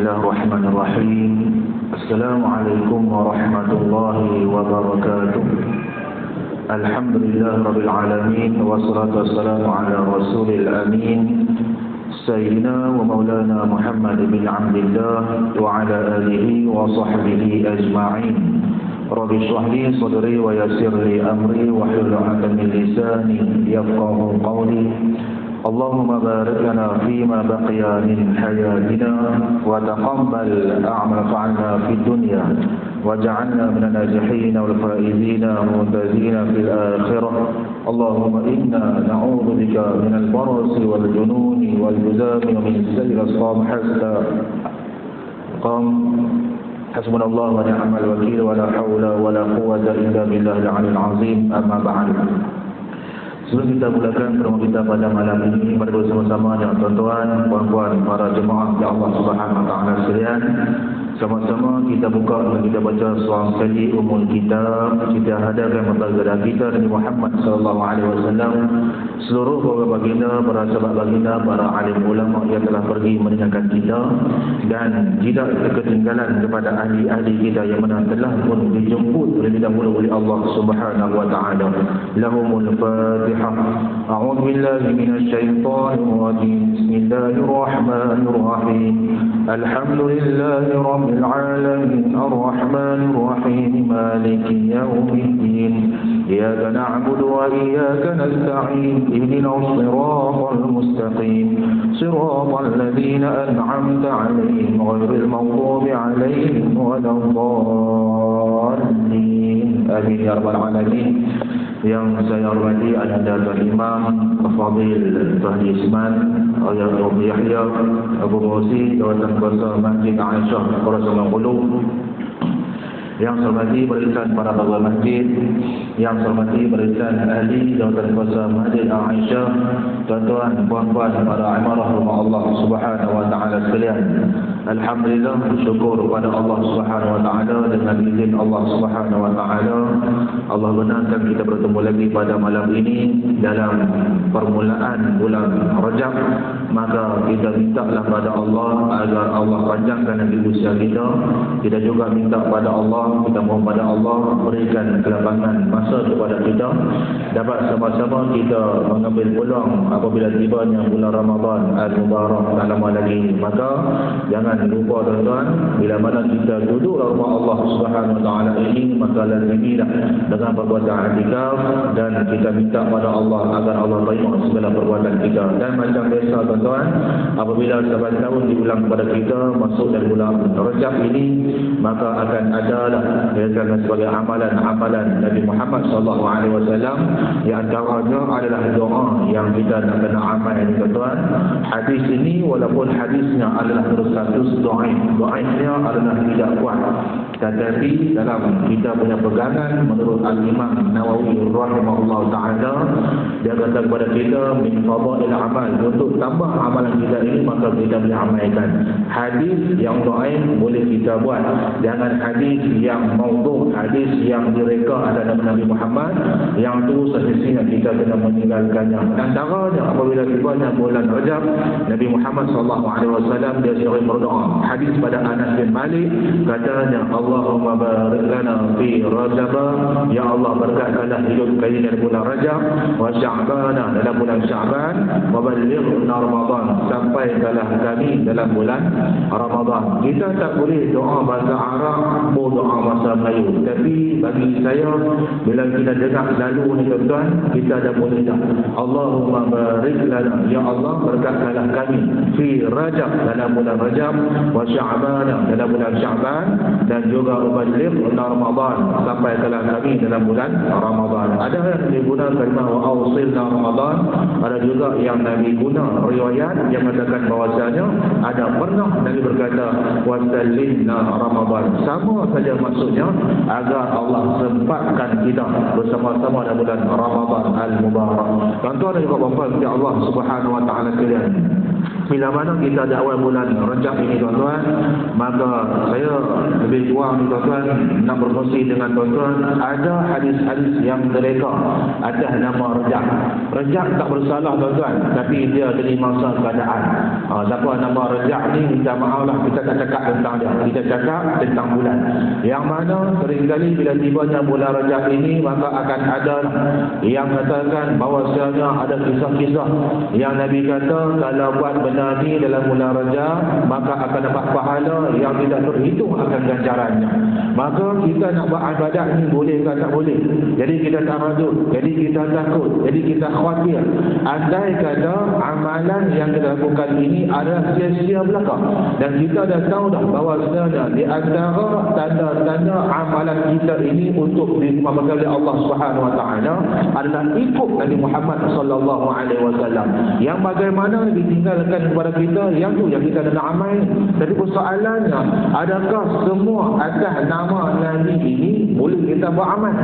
Bismillahirrahmanirrahim. Assalamualaikum warahmatullahi wabarakatuh. Alhamdulillah rabbil alamin, wassalatu wassalamu ala rasulil amin, sayyidina wa maulana Muhammad bin Abdillah wa ala alihi wa sahbihi ajma'in. Rabbi shrah li sadri wa yassir li amri wa hlul 'uqdatam min lisani yafqahu qawli. Allahumma barik lana fima baqiya min hayatina wa taqabbal a'malana fid dunya waj'alna minal najihin wal faizin mumtazin fil akhirah. Allahumma inna na'udzu bika minal barasi wal jununi wal juzami wa min sayyi'il asqam hatta Hasbunallahu wa ni'mal wakil wa la haula wa la quwwata illa billahil 'aliyyil 'azim. Amma ba'd. Sebelum kita mulakan pertemuan kita pada malam ini, mari bersama-sama ya tuan-tuan, puan-puan, para jemaah yang Allah Subhanahu wa taala sekalian, sama-sama kita buka dan kita baca seorang sekali umul kitab. Kita hadirkan kepada kita Nabi Muhammad sallallahu alaihi wasallam, seluruh para baginda, para sahabat baginda, para alim ulama yang telah pergi meninggalkan kita, dan tidak ketinggalan kepada ahli-ahli kita yang mana telah pun dijemput terlebih dahulu oleh Allah Subhanahu wa taala. Lahumul Fatihah. A'udzu billahi minasy syaithanir rajim. Bismillahirrahmanir rahim. Alhamdulillahi rabbil alamin, arrahmanir rahim, maliki yaumiddin. Iyyaka na'budu wa iyyaka nasta'in. Ihdinas siratal mustaqim. Siratal ladzina an'amta 'alaihim ghairil maghdubi alaihim waladdallin. Amin ya rabbal alamin. Yang saya hormati adalah Tuan Imam Fadil Fahdi Isman Abu Yahya Abu Musi Jawatan Kuasa Masjid Aisyah Rasulullah Qulub. Yang saya hormati barisan para pegawai masjid, yang saya hormati barisan ahli Jawatan Kuasa Masjid Aisyah, tuan-tuan, puan-puan, para amarah rumah Allah Subhanahu wa taala sekalian. Alhamdulillah, bersyukur kepada Allah Subhanahu wa taala dengan izin Allah Subhanahu wa taala Allah benarkan kita bertemu lagi pada malam ini dalam permulaan bulan Rajab. Maka kita mintalah pada Allah agar Allah panjangkan lagi usia kita. Kita juga minta pada Allah, kita mohon pada Allah berikan kelapangan masa kepada kita, dapat sama-sama kita mengambil peluang apabila tibanya bulan Ramadan al-Mubarak tak lama lagi. Maka jangan lupa tuan-tuan, bila mana kita duduk dalam rumah Allah Subhanahu wa taala ini, maka lazimilah dengan perbuatan i'tikaf, dan kita minta pada Allah agar Allah terima segala perbuatan kita. Dan macam biasa tuan-tuan, apabila saban tahun diulang kepada kita masuk dalam bulan Rajab ini, maka akan ada kerana sebagai amalan-amalan Nabi Muhammad sallallahu alaihi wasallam, yang antaranya adalah doa yang kita nak kena amal ini tuan-tuan. Hadis ini walaupun hadisnya adalah status dhaifnya adalah tidak kuat, tetapi dalam kita punya pegangan menurut Al-Imam Nawawi rahimahullah taala, dia kata kepada kita min fadail amal, untuk tambah amalan kita ini maka kita boleh amalkan. Hadis yang dhaif boleh kita buat, jangan hadis yang maudhu', hadis yang direka ada nama Nabi Muhammad, yang tu semestinya kita kena meninggalkannya. Antaranya apabila tibanya bulan Rajab, Nabi Muhammad sallallahu alaihi wasallam dia sering berdoa. Hadis pada Anas bin Malik katanya, Allahumma barik lana fi Rajab, ya Allah berkatkanlah hidup kami dalam bulan Rajab, wa Sya'ban dalam bulan Sya'ban, wa ballighna Ramadan, sampaikanlah kami dalam bulan Ramadan. Kita tak boleh doa bahasa Arab, doa bahasa Melayu, tapi bagi saya bila kita dengar lalu ni tuan-tuan, kita dah boleh dah. Allahumma barik lana, ya Allah berkatkanlah kami fi Rajab dalam bulan Rajab, wa Sya'ban dalam bulan Sya'ban, dan juga uballighna Ramadan, sampaikanlah kami dalam bulan Ramadan. Ada yang digunakan kalimah wa awsilna Ramadan, ada juga yang Nabi guna riwayat yang mengatakan bahawasanya ada pernah Nabi berkata wa sallimna Ramadan. Sama saja maksudnya agar Allah sempatkan kita bersama-sama dalam bulan Ramadan al-Mubarak. Tuan-tuan dan juga puan-puan, ya Allah Subhanahu wa taala sekalian, bila mana kita ada awal bulan Rajab ini tuan-tuan, maka saya lebih kurang ni tuan-tuan nak berkongsi dengan tuan-tuan ada hadis-hadis yang mereka atas nama Rajab. Rajab tak bersalah tuan-tuan, tapi dia jadi masa keadaan. Siapa nama Rajab ni, minta maaf lah, kita tak cakap tentang dia, kita cakap tentang bulan. Yang mana seringkali bila tibanya bulan Rajab ini, maka akan ada yang katakan bahawasanya ada kisah-kisah yang Nabi kata kalau buat benda ni dalam bulan Rajab maka akan dapat pahala yang tidak terhitung akan ganjarannya. Maka kita nak buat ibadat ni boleh ke tak boleh? Jadi kita tak radut, jadi kita takut, jadi kita khawatir andai kata amalan yang kita lakukan ini adalah sia-sia belaka. Dan kita dah tahu dah bahawa sebenarnya di antara tanda-tanda amalan kita ini untuk diterima oleh Allah Subhanahu Wa Taala adalah ikut Nabi Muhammad sallallahu alaihi wasallam. Yang bagaimana ditinggalkan kepada kita, yang tu yang kita nak amal. Jadi persoalannya, adakah semua atas nama Nabi ini boleh kita buat amal?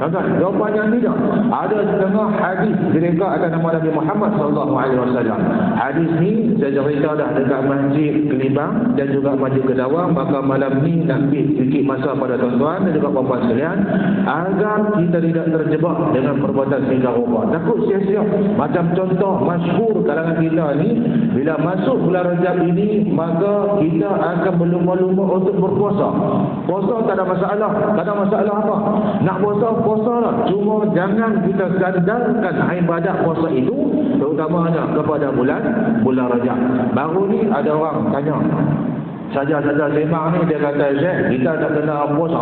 Kan? Jawapannya tidak. Ada setengah hadis direka atas nama Nabi Muhammad sallallahu alaihi wasallam. Hadis ni saya cerita dah dekat Masjid Kelibang dan juga Masjid Kedawang. Maka malam ni nak ambil sedikit masa pada tuan-tuan dan juga puan-puan sekalian agar kita tidak terjebak dengan perbuatan sehingga rupa. Takut sia-sia. Macam contoh masyhur kalangan kita ni, bila masuk bulan Rajab ini maka kita akan berlumba-lumba untuk berpuasa. Puasa tak ada masalah. Tak ada masalah apa. Nak puasa, puasa lah. Cuma jangan kita sandarkan ibadat puasa itu terutamanya kepada bulan Rajab. Baru ni ada orang tanya, saja-saja sembang ni, dia kata, Syekh, kita tak kena puasa.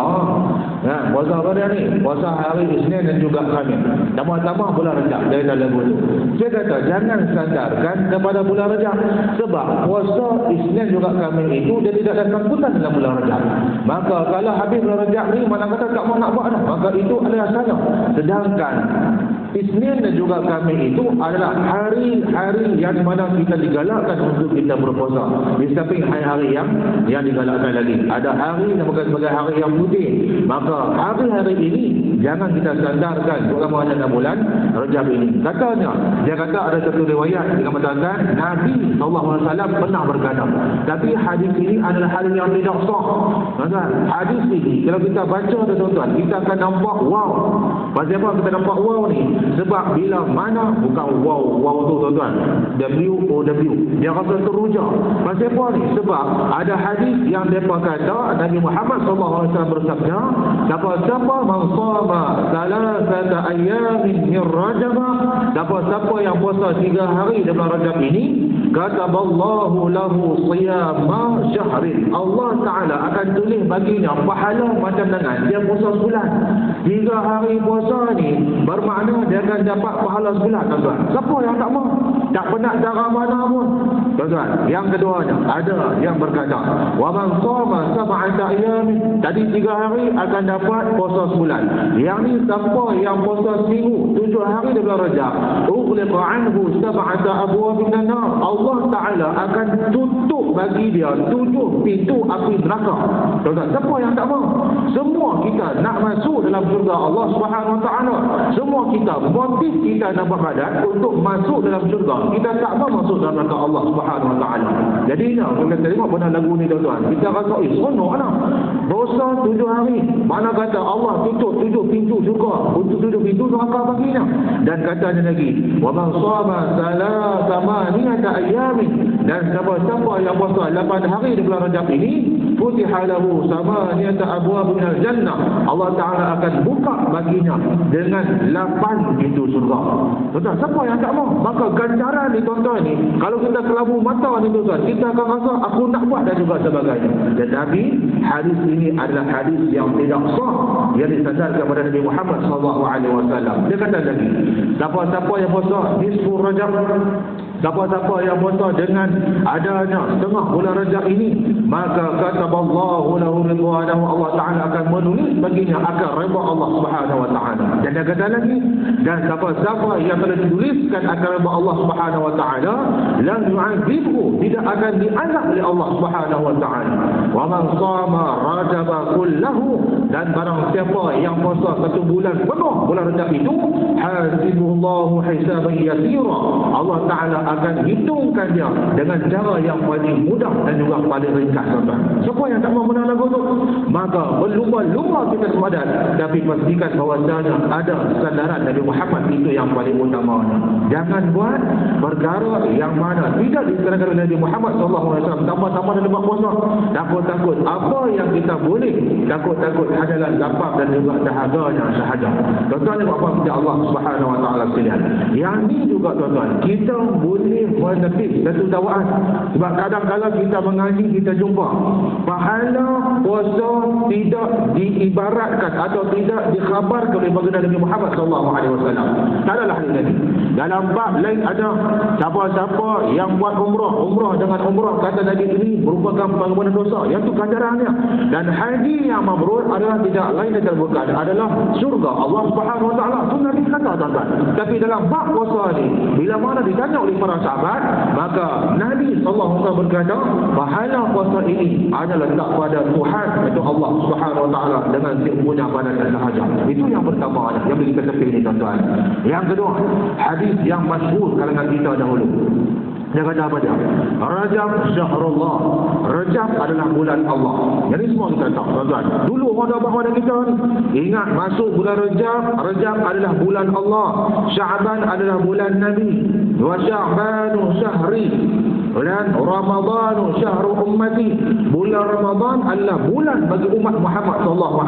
Puasa apa dia ni? Puasa hari Isnin dan juga Khamis. Tambah-tambah bulan Rajab. Dia kata lagu tu. Saya kata, jangan sandarkan kepada bulan Rajab. Sebab puasa Isnin juga Khamis itu, dia tidak ada sangkutan dalam bulan Rajab. Maka kalau habis bulan Rajab ni, mana kata tak mau nak buat dah, maka itu adalah salah. Sedangkan Isnin dan juga Khamis itu adalah hari-hari yang mana kita digalakkan untuk kita berpuasa. Di samping hari-hari yang digalakkan lagi, ada hari yang bukan sebagai hari yang putih. Maka hari-hari ini jangan kita sandarkan terutama dalam bulan Rajab ini. Katanya, dia kata ada satu riwayat yang mengatakan Nabi SAW pernah berkata, tapi hadis ini adalah hadis yang tidak sah. Hadis ini kalau kita baca tuan-tuan, kita akan nampak wow. Pasal apa kita nampak wow ni? Sebab bila mana, bukan wow tu tuan-tuan, W-O-W, dia rasa teruja. Pasal apa ni? Sebab ada hadis yang mereka kata Nabi Muhammad SAW bersabda, siapa-siapa man shama salasata ayyamin min Rajab, siapa-siapa yang puasa 3 hari dalam Rajab ini, kataballahu lahu siyama syahrin, Allah Ta'ala akan tulis baginya pahala macam dengan dia puasa sebulan. 3 hari puasa ni bermakna dia akan dapat pahala sebulan, tuan-tuan. Siapa yang tak mau? Tak pernah cara mana pun, tuan-tuan. Yang keduanya, ada yang berkata, wa man shama sab'ata ayyamin, tadi 3 hari akan dapat puasa sebulan. Yang ni siapa yang puasa seminggu, 7 hari di bulan Rajab, ughliqa anhu sab'ata abwab minan nar, Allah Ta'ala akan tutup bagi dia 7 pintu api neraka. Tuan-tuan, siapa yang tak mau? Semua kita nak masuk dalam syurga Allah Subhanahu Wa Ta'ala. Semua kita, motif kita nak beradat untuk masuk dalam syurga. Kita tak mau masuk dalam neraka Allah Subhanahu Wa Ta'ala. Jadi kita tengok pada lagu ni tuan-tuan, kita rasa seronok lah. Puasa 7 hari, mana kata Allah tutup 7 pintu syurga, untuk 7 pintu neraka baginya. Dan katanya lagi, wa man shama salasata ayyamin, dan siapa-siapa yang puasa 8 hari di bulan Rajab ini, futiha lahu samaniyata abwab minal jannah, Allah Ta'ala akan buka baginya dengan 8 pintu surga. Tuan-tuan, siapa yang tak mau? Maka ganjaran ni tuan-tuan ni, kalau kita kelabu mata ni tuan-tuan, kita akan rasa aku nak buat dan juga sebagainya. Tetapi hadis ini adalah hadis yang tidak sah, yang disandarkan kepada Nabi Muhammad SAW. Dia kata lagi, siapa-siapa yang puasa nisfur Rajab, siapa-siapa yang puasa dengan adanya setengah bulan Rajab ini, maka kataballahu lahu ridwanahu, Allah Ta'ala akan menulis baginya akan redha Allah Subhanahu Wa Ta'ala. Dan dia kata lagi, dan siapa-siapa yang telah dituliskan akan redha Allah Subhanahu Wa Ta'ala, lam yu'adzibhu, tidak akan diazab oleh Allah Subhanahu Wa Ta'ala. Wa man shama Rajaba kullahu, dan barang siapa yang puasa satu bulan penuh bulan Rajab itu, hasibullahu hisaban yasira, Allah Taala akan hitungkan dia dengan cara yang paling mudah dan juga paling ringkas, tuan-tuan. Siapa yang tak mau menang lagu tu, maka berlumba-lumba kita kepada, tapi pastikan bahawasanya ada sandaran Nabi Muhammad, itu yang paling utama. Jangan buat perkara yang mana tidak diserahkan oleh Nabi Muhammad SAW. Tambah-tambah dalam buat puasa, takut-takut apa yang kita boleh, takut-takut adalah lapar dan juga dahaganya sahaja. Tuan-tuan dan puan-puan kepada Allah Subhanahu Wa Taala sekalian, yang ni juga tuan-tuan, kita boleh menepis satu dakwaan. Sebab kadang-kadang kita mengaji, kita jumpa pahala puasa tidak diibaratkan atau tidak dikhabarkan oleh baginda Nabi Muhammad SAW. Tak adalah hal ini. Dalam bab lain ada siapa-siapa yang buat umrah dengan umrah kata Nabi ini merupakan pengampunan dosa, yang itu ganjarannya. Dan haji yang mabrur adalah tidak lain dan bukan adalah surga Allah Subhanahu Wa Taala. Itu Nabi kata, tuan-tuan. Tapi dalam bab puasa ni, bila mana ditanya oleh para sahabat, maka Nabi SAW berkata pahala puasa ini adalah letak pada Tuhan, itu Allah Subhanahu Wa Taala, dengan punya badan sahaja. Itu yang pertama yang boleh kita tepis ini, tuan-tuan. Yang kedua, hadis yang masyhur kalangan kita dahulu. Dia kata apa dia? Rajab syahrullah. Rajab adalah bulan Allah. Jadi semua kita tahu, tuan-tuan. Dulu orang dah bahawa kita ni ingat masuk bulan Rajab, Rajab adalah bulan Allah. Sya'ban adalah bulan Nabi. Wa Sya'banu syahri. Dan Ramadhan syahrul ummati. Bulan Ramadan adalah bulan bagi umat Muhammad SAW.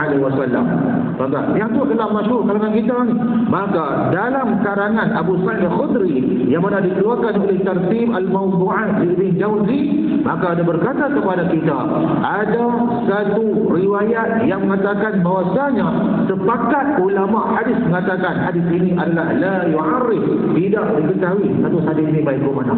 Tuan-tuan, yang tu adalah masyhur kalangan kita ni. Maka dalam karangan Abu Sa'id Al-Khudri yang mana dikeluarkan oleh Tartib Al-Mawdu'at Ibn Jauzi, maka dia berkata kepada kita, ada satu riwayat yang mengatakan bahawasanya sepakat ulama hadis mengatakan hadis ini adalah la yu'arif, tidak diketahui satu hadis ini baik ke mana.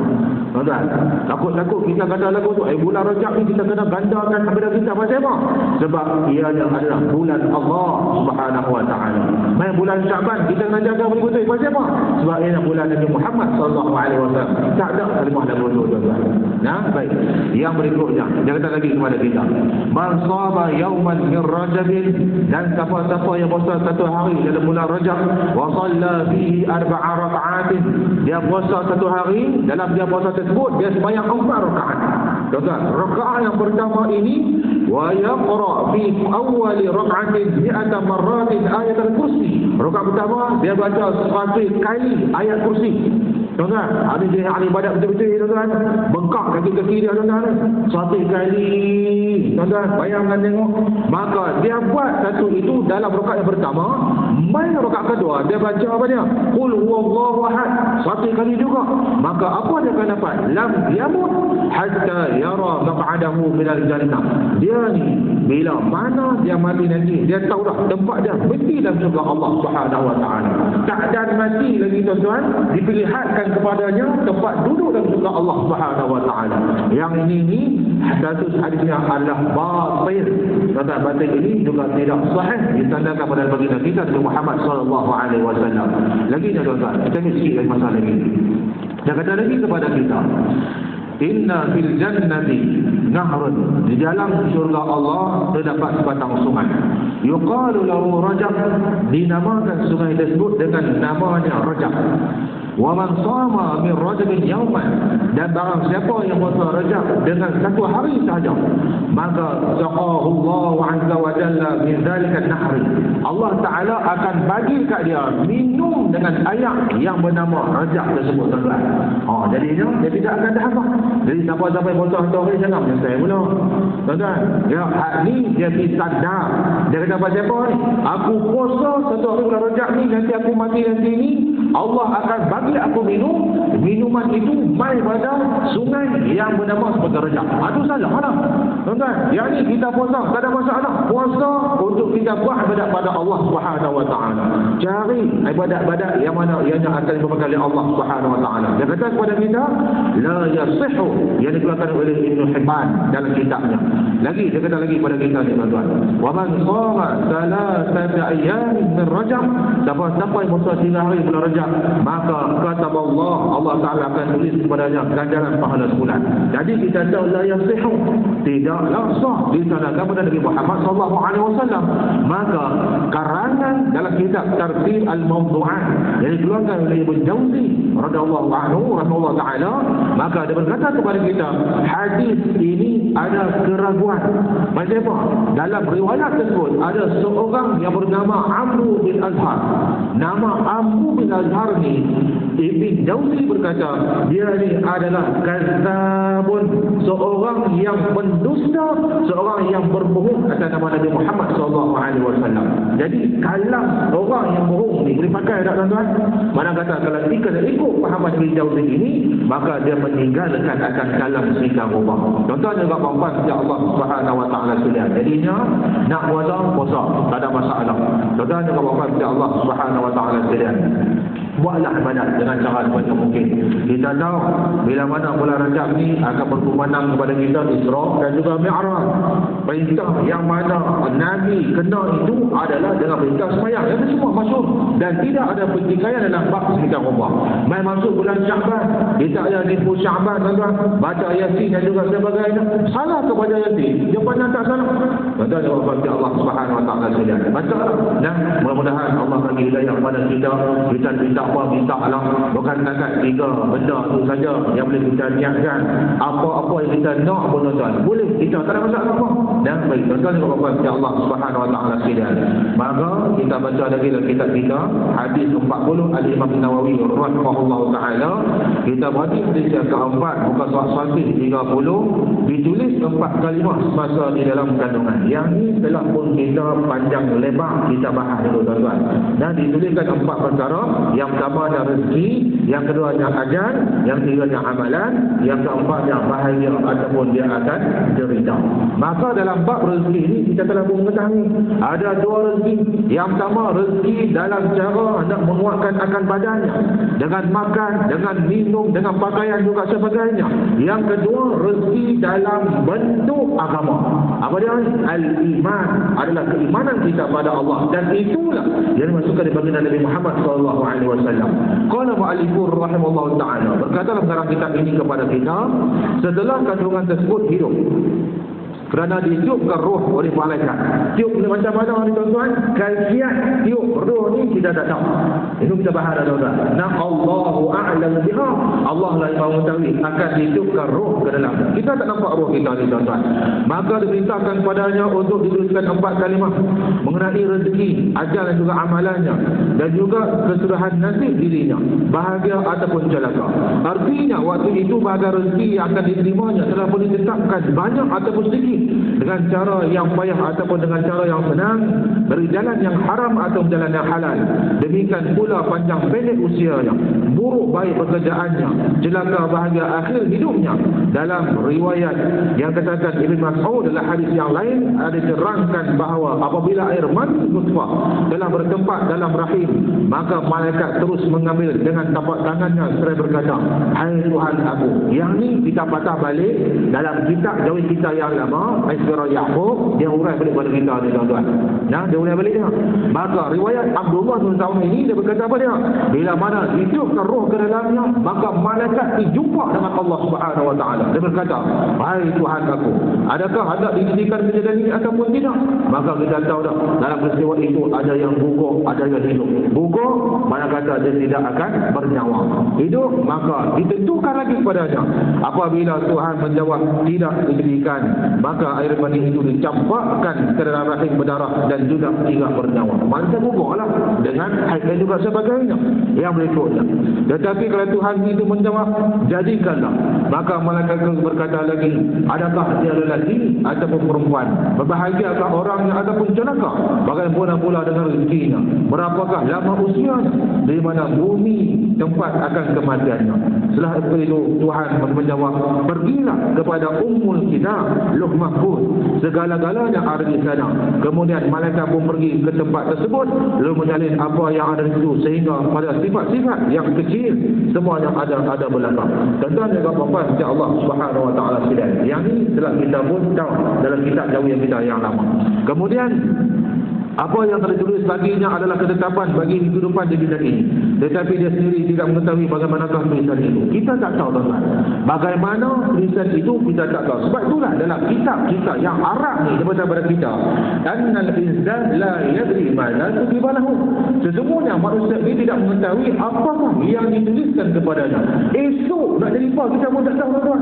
Tuan-tuan, takut-takut kita kata lagu tu, bulan Rajab ni kita kena gandakan kepada kita. Pasal apa? Sebab ia adalah bulan Allah Subhanahu Wa Taala. Main bulan Syaban kita kena jaga betul-betul. Pasal apa? Sebab ia adalah bulan Nabi Muhammad SAW. Tak ada kalimah lagu tu, tuan-tuan. Nah, baik. Yang berikutnya, dia kata lagi kepada kita, man shaba yawman min Rajabin, dan siapa-siapa yang puasa satu hari dalam bulan Rajab, wa shalla fihi 4 raka'atin, dia puasa satu hari, dalam dia puasa tersebut dia sembahyang 4 rakaat. Tuan-tuan, rakaat yang pertama ini, wa yaqra fi awwali raka'atin 100 marratin ayat al-kursi. Rakaat pertama dia baca 100 kali ayat kursi. Tuan-tuan, ada dia ahli ibadat betul-betul, tuan-tuan. Bengkak kaki-kaki dia, tuan-tuan. 100 kali. Tuan-tuan, bayangkan tengok. Maka dia buat satu itu dalam rakaat yang pertama. Main rakaat kedua, dia baca apa dia? Qul huwallahu ahad. 100 kali juga. Maka apa dia akan dapat? Lam yamut hatta yara maq'adahu minal jannah. Dia ni bila mana dia mati nanti, dia tahu dah tempat dia mesti dalam surga Allah Subhanahu Wa Taala. Tak ada mati lagi, tuan-tuan, dipilihankan kepadanya tempat duduk dalam surga Allah Subhanahu Wa Taala. Yang ini status hadisnya adalah batil. Kata batil ini juga tidak sahih disandarkan pada baginda kita Nabi Muhammad SAW. Lagi dah, tuan-tuan, kita ni sikit lagi masalah lagi. Dia kata lagi kepada kita, inna fil jannati nahrun, di dalam syurga Allah terdapat sebatang sungai. Yuqalu lahu Rajab, dinamakan sungai tersebut dengan namanya Rajab. Wa man shama min Rajabin yawman, dan barang siapa yang puasa Rajab dengan satu hari sahaja, maka saqahu Allah azza wa jalla min zalika an-nahr, Allah Taala akan bagi kat dia minum dengan air yang bernama Rajab tersebut, tuan-tuan. Jadinya dia tidak akan dahaga. Jadi siapa-siapa yang puasa satu hari jangan menyesal pula, tuan-tuan. Ya, ni dia sadar. Dia kata apa siapa ni? Aku puasa satu hari bulan Rajab ni, nanti aku mati nanti ni, Allah akan bagi aku minum, minuman itu mai pada sungai yang bernama sebagai Rajab. Itu salah mana? Tuan-tuan, yang ni kita puasa, tak ada masalah. Puasa untuk kita buat ibadat pada Allah Subhanahu Wa Taala. Cari ibadat-ibadat yang mana ianya akan diberkati oleh Allah Subhanahu Wa Taala. Dia kata kepada kita, la yasihhu, yang dikeluarkan oleh Ibn Hibban dalam kitabnya. Lagi dia kata lagi kepada kita ni, tuan-tuan, wa man shama 3 ayyam min Rajab, siapa yang puasa 3 hari bulan Rajab derajat, maka kata Allah Ta'ala akan tulis kepadanya ganjaran pahala sebulan. Jadi kita tahu la yasihu, tidaklah sah disanakan pada Nabi Muhammad SAW. Maka karangan dalam kitab Tartib Al-Mawdu'at yang dikeluarkan oleh Ibn Jauzi radhiyallahu anhu rahimahullah ta'ala, maka dia berkata kepada kita, hadis ini ada keraguan. Macam apa? Dalam riwayat tersebut ada seorang yang bernama Amru bin Azhar. Nama Amru bin Azhar ni, Ibn Jauzi berkata dia ni adalah kadzabun, seorang yang pendusta, seorang yang berbohong atas nama Nabi Muhammad SAW. Jadi kalau orang yang bohong ni boleh pakai tak tuan-tuan? Mana kata kalau jika dia ikut pahaman Ibn Jauzi ini, maka dia meninggalkan akan kalam sedikit ubah. Tuan-tuan juga puan-puan ya Allah Subhanahu wa taala sekalian. Jadinya nak puasa tak ada masalah. Tuan-tuan juga puan-puan ya Allah Subhanahu wa taala sekalian. Buatlah ibadat dengan cara sebanyak mungkin. Kita tahu bila mana bulan Rajab ni akan berkumandang kepada kita Isra dan juga Mi'raj. Perintah yang mana Nabi kena itu adalah dengan perintah sembahyang. Itu semua masyhur dan tidak ada pertikaian dalam bab sedekah ubah. Mai masuk bulan Syaban, kita ada nisfu Syaban tuan-tuan, baca Yasin dan juga sebagainya. Salah kepada Yasin, dia pandang tak salah. Tuan-tuan ya Allah Subhanahu wa taala sekalian. Baca dan mudah-mudahan Allah bagi hidayah kepada kita. Kita minta apa, minta Allah. Bukan takat 3 benda tu saja yang boleh kita niatkan. Apa-apa yang kita nak pun tuan-tuan boleh, kita tak ada masalah apa. Dan baik tuan-tuan ya Allah Subhanahu wa taala sekalian. Maka kita baca lagi dalam kitab kita hadis 40 Al-Imam Nawawi rahimahullah taala. Kita berhati hadis yang keempat muka surat Sahih 30, ditulis 4 kalimah semasa di dalam kandungan. Yang ni telah pun kita panjang lebar kita bahas dulu tuan-tuan. Dan dituliskan 4 perkara. Yang pertama ada rezeki, yang keduanya ajal, yang ketiganya amalan, yang keempatnya bahagia ataupun dia akan derita. Maka dalam bab rezeki ini kita telah pun mengetahui ada 2 rezeki. Yang pertama rezeki dalam cara nak menguatkan akan badannya dengan makan, dengan minum, dengan pakaian juga sebagainya. Yang kedua rezeki dalam bentuk agama. Apa dia? Al-iman adalah keimanan kita pada Allah, dan itulah yang dimasukkan di baginda Nabi Muhammad SAW. Qala mu'allifur rahimahullah ta'ala, berkata dalam garang kitab ini kepada kita, setelah kandungan tersebut hidup kerana ditiupkan roh oleh malaikat. Tiup ni macam mana ni tuan-tuan? Kaifiat tiup roh ni kita tak tahu. Itu kita bahas dah tuan-tuan. Nah Allahu a'lam biha. Allah lah yang mengetahui akan ditiupkan roh ke dalam. Kita tak nampak roh kita ni tuan-tuan. Maka diperintahkan padanya untuk dituliskan 4 kalimah mengenai rezeki, ajal dan juga amalannya, dan juga kesudahan nasib dirinya, bahagia ataupun celaka. Artinya waktu itu bahagia rezeki yang akan diterimanya telah pun ditetapkan banyak ataupun sedikit, dengan cara yang payah ataupun dengan cara yang senang, dari jalan yang haram atau jalan yang halal. Demikian pula panjang pendek usianya, buruk baik pekerjaannya, celaka bahagia akhir hidupnya. Dalam riwayat yang katakan Ibn Mas'ud dalam hadis yang lain ada diterangkan bahawa apabila air mani nutfah telah bertempat dalam rahim, maka malaikat terus mengambil dengan tapak tangannya seraya berkata, hai Tuhan aku. Yang ni kita patah balik dalam kitab Jawi kita yang lama, Surah Yaqub, dia urai balik pada kita ni tuan-tuan. Nah, dia urai balik dia. Maka riwayat Abdullah bin Saud ini dia berkata apa dia? Bila mana hidupkan roh ke dalamnya, maka malaikat dijumpa dengan Allah Subhanahu wa taala. Dia berkata, hai Tuhan aku, adakah ada dijadikan kejadian ini ataupun tidak? Maka kita tahu dah dalam peristiwa itu ada yang gugur, ada yang hidup. Gugur, mana kata dia tidak akan bernyawa. Hidup, maka ditentukan lagi kepadanya. Apabila Tuhan menjawab tidak diberikan, maka air mani itu dicampakkan ke dalam rahim berdarah dan juga tidak bernyawa. Maka gugurlah dengan haid dan juga sebagainya yang berikutnya. Tetapi kalau Tuhan itu menjawab, jadikanlah, maka malaikat berkata lagi, adakah dia lelaki ataupun perempuan? Berbahagiakah orangnya ataupun celaka? Bagaimana pula dengan rezekinya? Berapakah lama usianya? Di mana bumi tempat akan kematiannya? Setelah itu Tuhan menjawab, pergilah kepada Ummul Kitab, Lauh Mahfuz, segala-galanya ada di sana. Kemudian malaikat pun pergi ke tempat tersebut, lalu menyalin apa yang ada di situ, sehingga pada sifat-sifat yang kecil semua yang ada belakang. Tuan-tuan dan puan-puan insya Allah Subhanahu wa taala sekalian, yang ini telah kita pun tahu dalam kitab Jawi kita yang lama. Kemudian Apa yang telah ditulis baginya adalah ketetapan bagi kehidupan di dunia ini. Tetapi dia sendiri tidak mengetahui bagaimanakah tulisan itu. Kita tak tahu tuan-tuan. Bagaimana tulisan itu kita tak tahu. Sebab itulah dalam kitab kita yang Arab ni daripada kita. Annal insan la yadri ma la kutiba lahu. Sesungguhnya manusia ini tidak mengetahui apakah yang dituliskan kepadanya. Esok nak jadi apa kita pun tak tahu tuan-tuan.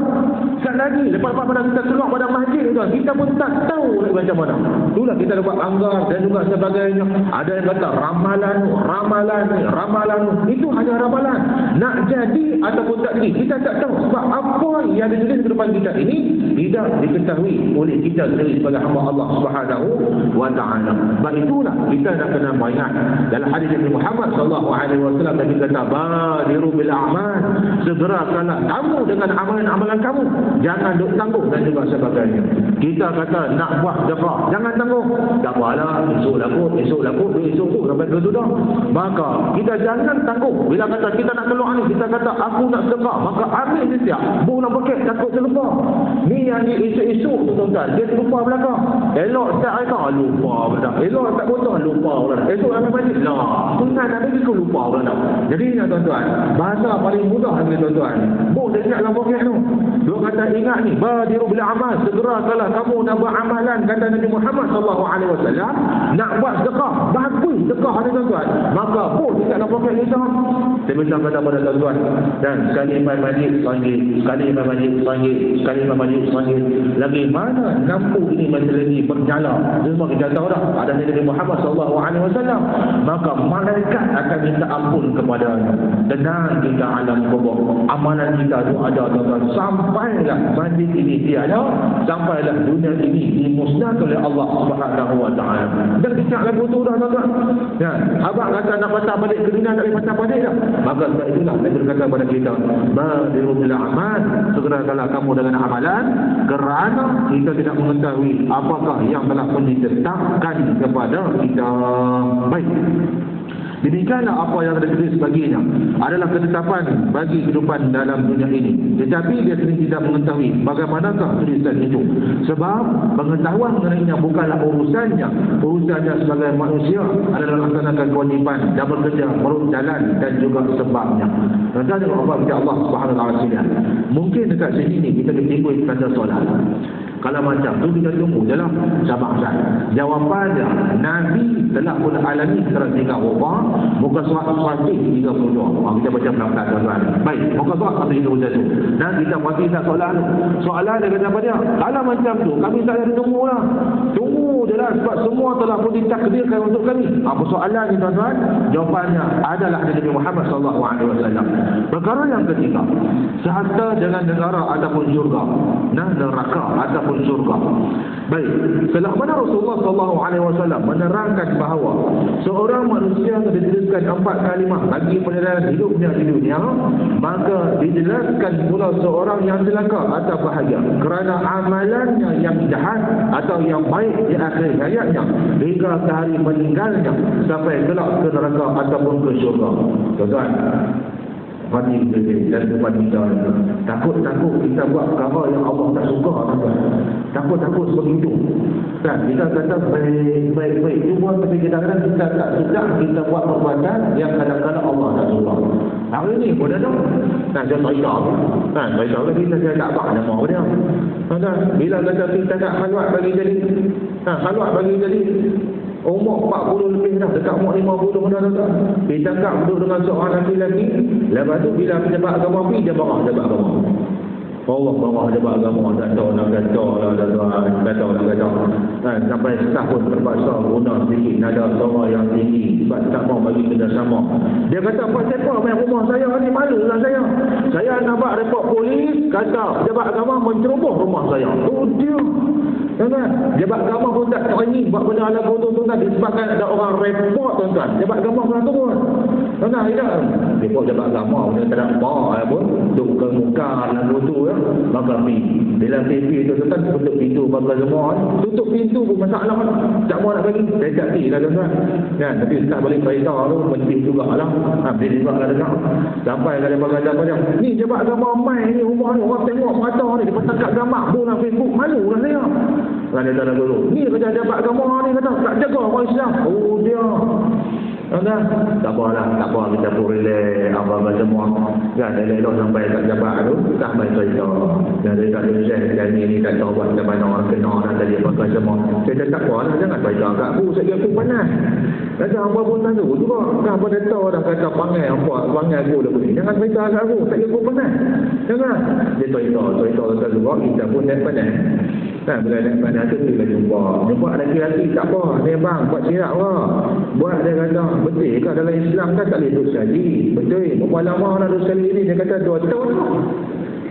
Sekali lagi lepas pada kita keluar pada masjid tuan, kita pun tak tahu macam mana. Itulah kita dapat anggar dan juga sebagainya. Ada yang kata ramalan itu hanya ramalan. Nak jadi ataupun tak jadi kita tak tahu. Sebab apa yang ditulis di depan kita ini tidak diketahui oleh kita sendiri sebagai hamba Allah Subhanahu wa taala. Sebab itulah kita nak kena ingat dalam hadis Nabi Muhammad sallallahu alaihi wasallam Nabi kata badiru bil a'mal, segerakanlah kamu dengan amalan-amalan kamu, jangan duk tangguh dan juga sebagainya. Kita kata nak buat sedekah, jangan tangguh. Tak apalah, esok tu sampai tu dah. Maka kita jangan tangguh. Bila kata kita nak keluar ni, kita kata aku nak sedekah, maka ambil setiap bulan pakai takut terlupa. Ni yang esok-esok tu tuan-tuan, dia terlupa belakang. Elok tak kata lupa belakang. Elok tak potong lupa belakang. Esok ambil balik lah. Tuan-tuan ada dia lupa belakang. Jadi ni tuan-tuan, bahasa paling mudah ni tuan-tuan. Boleh ingat dalam poket tu. Dia kata ingat ni, badiru bil amal, segerakanlah kamu nak buat amalan, kata Nabi Muhammad sallallahu alaihi wasallam, nak buat sedekah, bagus sedekah ni tuan-tuan. Maka boleh ingat dalam poket kita. Saya minta kata pada tuan-tuan, dan sekali imam majlis sanggit, sekali imam majlis sanggit, sekali imam majlis sanggit. Lagi mana lampu ini masih lagi bernyala. Semua kita tahu dah, ada Nabi Muhammad sallallahu alaihi wasallam. Maka malaikat akan minta ampun kepadanya. Tenang kita alam kubur. Amalan kita tu ada tuan-tuan. Sampailah majlis ini tiada, sampailah dunia ini dimusnahkan oleh Allah Subhanahu wa taala. Dan kita lagu tu dah tuan-tuan. Ya, abang kata nak patah balik ke dunia, tak boleh patah balik dah. Maka sebab itulah Nabi berkata kepada kita, badiru bil a'mal, segerakanlah kamu dengan amalan, kerana kita tidak mengetahui apakah yang telah pun ditetapkan kepada kita. Baik. Demikianlah apa yang ada ditulis baginya adalah ketetapan bagi kehidupan dalam dunia ini. Tetapi dia sendiri tidak mengetahui bagaimanakah tulisan itu. Sebab pengetahuan mengenainya bukanlah urusannya. Urusannya sebagai manusia adalah melaksanakan kewajipan dan bekerja menurut jalan dan juga sebabnya. Tentang Allah Subhanahu wa taala. Mungkin dekat sini ni kita ditimbul tanda solat. Kalau macam tu kita tunggu je lah sabar. Jawapannya Nabi telah pun alami secara 3 rupa. Muka surat Fatih 32. Kita baca pelan-pelan tuan-tuan. Baik, muka surat Fatih 31. Dan kita pasti tak soalan dia kata apa dia? Kalau macam tu kami tak ada tunggu lah. Tunggu je lah sebab semua telah pun ditakdirkan untuk kami. Apa soalan ni tuan-tuan? Jawapannya adalah Nabi Muhammad sallallahu alaihi wasallam. Perkara yang ketiga, sehasta dengan negara ataupun syurga. Nah, neraka ataupun syurga. Baik, setelah mana Rasulullah sallallahu alaihi wasallam menerangkan bahawa seorang manusia dituliskan 4 kalimah bagi penilaian hidupnya di dunia, maka dijelaskan pula seorang yang celaka atau bahagia kerana amalannya yang jahat atau yang baik di akhir hayatnya hingga ke hari meninggalnya sampai kelak ke neraka ataupun ke syurga. Tuan-tuan, Fadil dan depan kita takut-takut kita buat perkara yang Allah tak suka tuan-tuan. Takut-takut begitu. Dan kita kata baik-baik cuma tapi kadang-kadang kita tak suka kita buat perbuatan yang kadang-kadang Allah tak suka. Hari ni pun ada. Nah, saya cerita. Nah, cerita lagi saya tak apa nama dia. Tuan-tuan, bila kata kita tak khalwat bagi jadi. Khalwat bagi jadi umur 40 lebih dah, dekat umur 50 dah tuan. Kita tak duduk dengan seorang lelaki. Lepas tu bila pejabat agama pergi, dia marah pejabat agama. Allah marah pejabat agama, tak tahu nak kata lah tuan. Sampai staff pun terpaksa guna sedikit nada suara yang tinggi sebab tak mau bagi kerjasama. Dia kata, Pak siapa main rumah saya ni, malu lah saya. Saya nak buat report polis, kata pejabat agama menceroboh rumah saya. Oh dia. Tuan-tuan, jabat agama pun tak terengi buat benda ala bodoh tuan-tuan disebabkan ada orang report tuan-tuan. Jabat agama pun turun. Tuan-tuan, tidak. Report jabat agama pun tak ada apa pun. Duk ke muka ala bodoh ya. Maka pergi. Bila TV tu tuan-tuan tutup pintu bagi semua. Tutup pintu pun masalah. Tak mau nak bagi. Saya tak pergi lah tuan-tuan. Kan? Tapi tak boleh beritahu tu penting jugalah. Dia juga lah dengar. Sampai kalau dia kata apa dia. Ni jabat agama main ni rumah ni. Orang tengok mata ni. Dia tangkap gambar. Buang Facebook. Malu lah saya. Dia kata dulu, ni kerja jabat agama ni kata, tak jaga orang Islam. Oh dia. Tak apalah, tak apa, kita pun relax apa semua. Kan elok sampai tak jabat tu, tak main cerita. Dan dia tak share dan ni tak tahu buat macam mana orang kena dan tadi apa semua. Saya tak apalah, jangan baca kat aku, saya aku panas. Kata apa pun tak tahu juga. Dah apa dah tahu dah kata panggil aku dah ni. Jangan cerita kat aku, tak aku panas. Jangan. Dia cerita kata juga kita pun dah panas. Kan bila dah panas tu kita jumpa lelaki tak apa. Ni bang buat siap ke? Buat dia kata betul ke dalam Islam kan tak boleh duduk sekali. Betul. Berapa lama nak duduk sekali ni? Dia kata 2 tahun.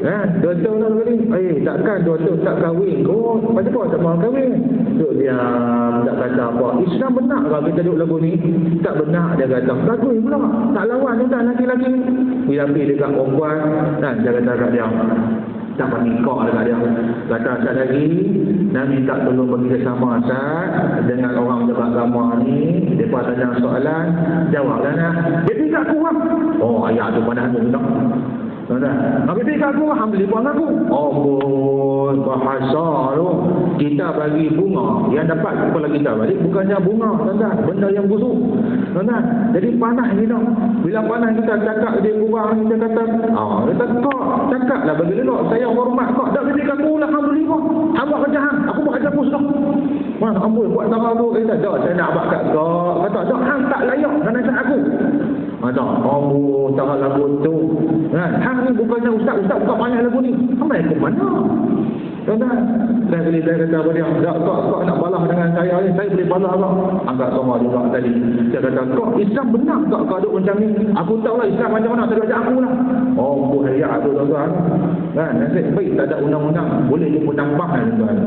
2 tahun dah kali. Takkan 2 tahun tak kahwin. Oh, macam apa tak mau kahwin? Duduk diam, tak kata apa. Islam benar ke kita duduk lagu ni? Tak benar dia kata. Kahwin pula. Tak lawan juga lelaki-lelaki. Bila pergi dekat perempuan, kan dia kata kat dia. Tak menikah dekat dia. Kata Ustaz lagi, nak minta tolong bagi sama Ustaz dengan orang jabat agama ni. Mereka tanya soalan, jawablah nak. Dia tinggal kurang. Oh, ayat tu panas tu tak? Tapi tinggal kurang, ambil puan aku. Oh, bahasa tu. Kita bagi bunga. Yang dapat kepala kita balik, bukannya bunga, tuan-tuan. Benda yang busuk. Tuan-tuan, jadi panas ni tak? Bila panas kita cakap dia kurang, kita kata, kita kok cakaplah bagi elok. Saya hormat kau. Tak boleh kata alhamdulillah. Awak kerja hang. Aku buat kerja aku sudah. Mana amboi buat sama aku kata dak saya nak buat kat kau. Kata dak hang tak layak dengan nasihat aku. Kata tak lagu tu. Kan hang ni bukannya ustaz bukan banyak lagu ni. Sampai ke mana? Tuan-tuan, saya boleh kata apa dia, kau nak balas dengan saya ni, saya boleh balas apa? Angkat sama juga tadi. Saya kata, kau Islam benar kau duduk macam ni? Aku tahulah Islam macam mana, saya ajak aku lah. Oh, buaya tu tuan-tuan. Kan, nasib baik tak ada undang-undang. Boleh jumpa nampak kan tuan-tuan.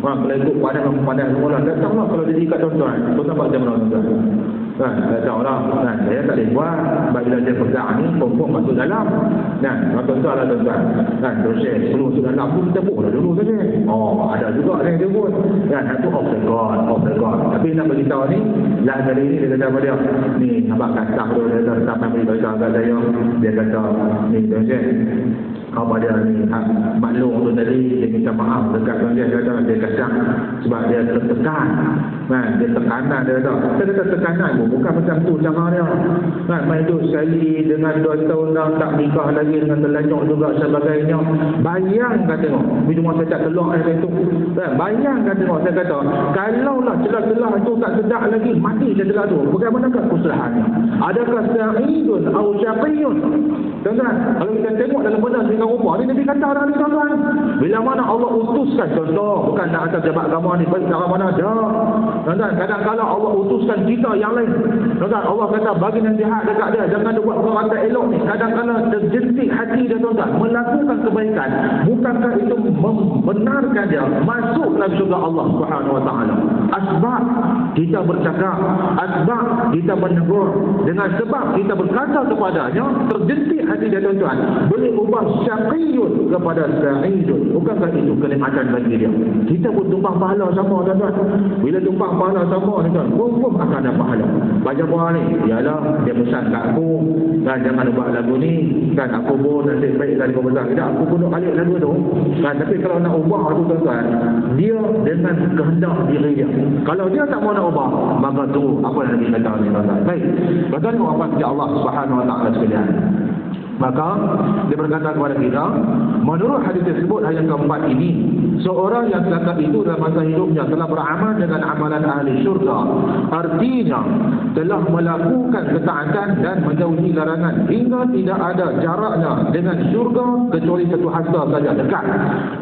Kalau ikut pandang semula, tak tahulah kalau jadi kat tuan-tuan. Tuan-tuan macam mana tuan-tuan? Kan, tak tahulah. Kan, saya tak boleh buat. Bila dia pegang ni, perempuan masuk dalam. Kan, tuan-tuan lah tuan-tuan. Kan, terus sebelum masuk dalam pun kita buat dulu saja. Oh, ada juga yang dia pun. Kan, itu off the god. Tapi nak beritahu ni, lah kali ni dia kata apa dia? Ni, nampak kasar tu, dia kata, sampai beritahu kat saya. Dia kata, ni tuan-tuan. Apa dia ni, maklum tu tadi, dia minta maaf dekat tuan-tuan. Dia kata, dia kasar sebab dia tertekan. Kan, dia tekanan dia kata. Saya kata tekanan pun, bukan macam tu cara dia. Kan, main duduk sekali dengan 2 tahun dah tak nikah lagi dengan terlanjur juga sebagainya. Bayangkan tengok, minum saya tak keluar air itu. Bayangkan tengok, saya kata, kalaulah celah-celah itu tak sedap lagi, mati celah tu. Bagaimanakah kesalahannya? Adakah sa'idun atau syaqiyun? Tuan-tuan, kalau kita tengok dalam benda dengan rupa ni, Nabi kata dah ni tuan-tuan. Bila mana Allah utuskan, contoh, bukan nak atas jabat agama ni, baik cara mana dah. Tuan-tuan, kadang-kadang Allah utuskan kita yang lain. Tuan-tuan, Allah kata bagi nasihat dekat dia, jangan dia buat perkara elok ni. Kadang-kadang terjentik hati dia tuan-tuan, melakukan kebaikan. Bukankah itu membenarkan dia masuk dalam syurga Allah Subhanahu wa taala? Asbab kita bercakap, asbab kita menegur, dengan sebab kita berkata kepadanya, terjentik hati dia tuan-tuan, boleh ubah syaqiyun kepada sa'idun. Bukankah itu kenikmatan bagi dia? Kita pun tumpang pahala sama tuan-tuan. Bila tumpang pahala sama ni tuan, confirm akan ada pahala. Macam apa ni? Yalah, dia pesan kat aku, kan, jangan buat lagu ni, kan, aku pun nasib baik kali kau pesan. Tidak, aku pun alik lagu tu. Kan, tapi kalau nak ubah tu tuan-tuan, dia dengan kehendak diri dia. Kalau dia tak mau nak ubah, maka tu apa yang kita kata ni tuan-tuan. Baik. Tuan-tuan ni apa kerja Allah Subhanahu wa taala sekalian. Maka dia berkata kepada kita, menurut hadis tersebut ayat keempat ini, seorang yang setakat itu dalam masa hidupnya telah beramal dengan amalan ahli syurga, artinya telah melakukan ketaatan dan menjauhi larangan hingga tidak ada jaraknya dengan syurga kecuali satu hasta saja dekat.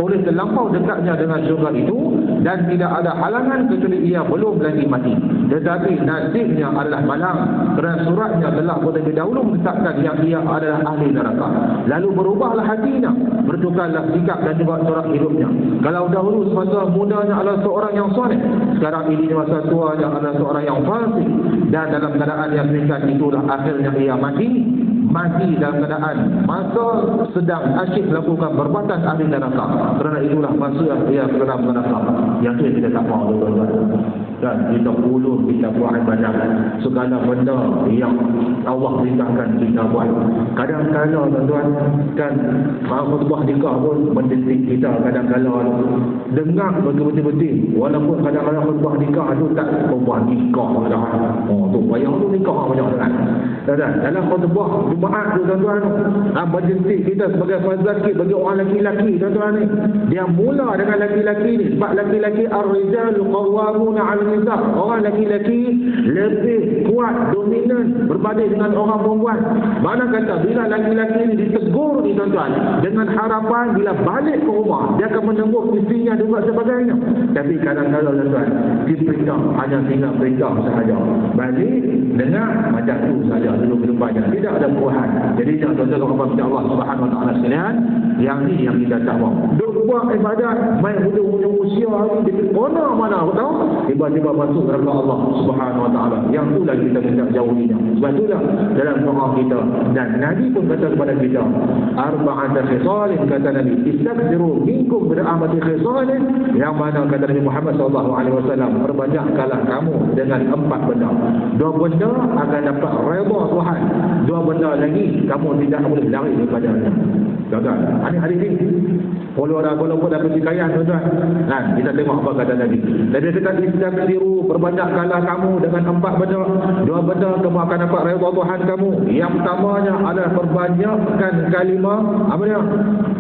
Oleh terlampau dekatnya dengan syurga itu dan tidak ada halangan kecuali ia belum lagi mati. Tetapi nasibnya adalah malang kerana suratnya telah terlebih dahulu menetapkan yang ia adalah ahli neraka. Lalu berubahlah hatinya, bertukarlah sikap dan juga corak hidupnya. Kalau dahulu semasa mudanya adalah seorang yang soleh, sekarang ini masa tuanya adalah seorang yang fasik, dan dalam keadaan yang demikian itulah akhirnya ia mati dalam keadaan masa sedang asyik melakukan perbuatan ahli neraka. Kerana itulah masa ia ke dalam neraka. Yang itu yang kita tak mahu tuan-tuan. dan kita ulur, kita buat ibadat segala benda yang Allah perintahkan kita buat. Kadang-kadang tuan-tuan kan khutbah nikah pun mendidik kita kadang-kadang dengar betul-betul walaupun kadang-kadang khutbah nikah tu tak khutbah nikah dah. Tu payah tu nikah banyak sangat. Dalam khutbah Jumaat tu tuan-tuan mendidik kita sebagai fazakir bagi orang lelaki-lelaki tuan-tuan ni. Dia mula dengan lelaki-lelaki ni sebab lelaki-lelaki ar-rijalu qawwamuna 'ala nisa. Orang lelaki-lelaki lebih kuat dominan berbanding dengan orang perempuan. Mana kata bila lelaki-lelaki ni ditegur ni tuan-tuan dengan harapan bila balik ke rumah dia akan menegur isterinya juga sebagainya. Tapi kadang-kadang tuan-tuan diperintah hanya tinggal perintah sahaja. Balik dengar macam tu saja dulu kedepannya tidak ada perubahan. Jadi tuan-tuan kepada Allah Subhanahu Wa Taala sekalian, yang ni yang kita tak mahu. Duk buat ibadat main hujung-hujung usia ni di mana tahu tiba-tiba masuk neraka Allah Subhanahu Wa Taala. Yang itulah kita minta jauhinya. Sebab itulah dalam doa kita dan Nabi pun kata kepada kita arba'at khisalin, kata Nabi istaghfiru minkum bi'amati khisalin, yang mana kata Nabi Muhammad SAW perbanyakkanlah kamu dengan 4 benda. 2 benda akan dapat redha Tuhan, 2 benda lagi kamu tidak boleh lari daripadanya. Tuan-tuan, hari-hari ni walaupun dah pertikaian tuan-tuan kan, kita tengok apa kata Nabi. Nabi kata istaghfiru, perbanyakkanlah kamu dengan 4 benda. 2 benda kamu akan dapat redha Tuhan kamu. Yang pertamanya adalah perbanyakkan kalimah apa dia?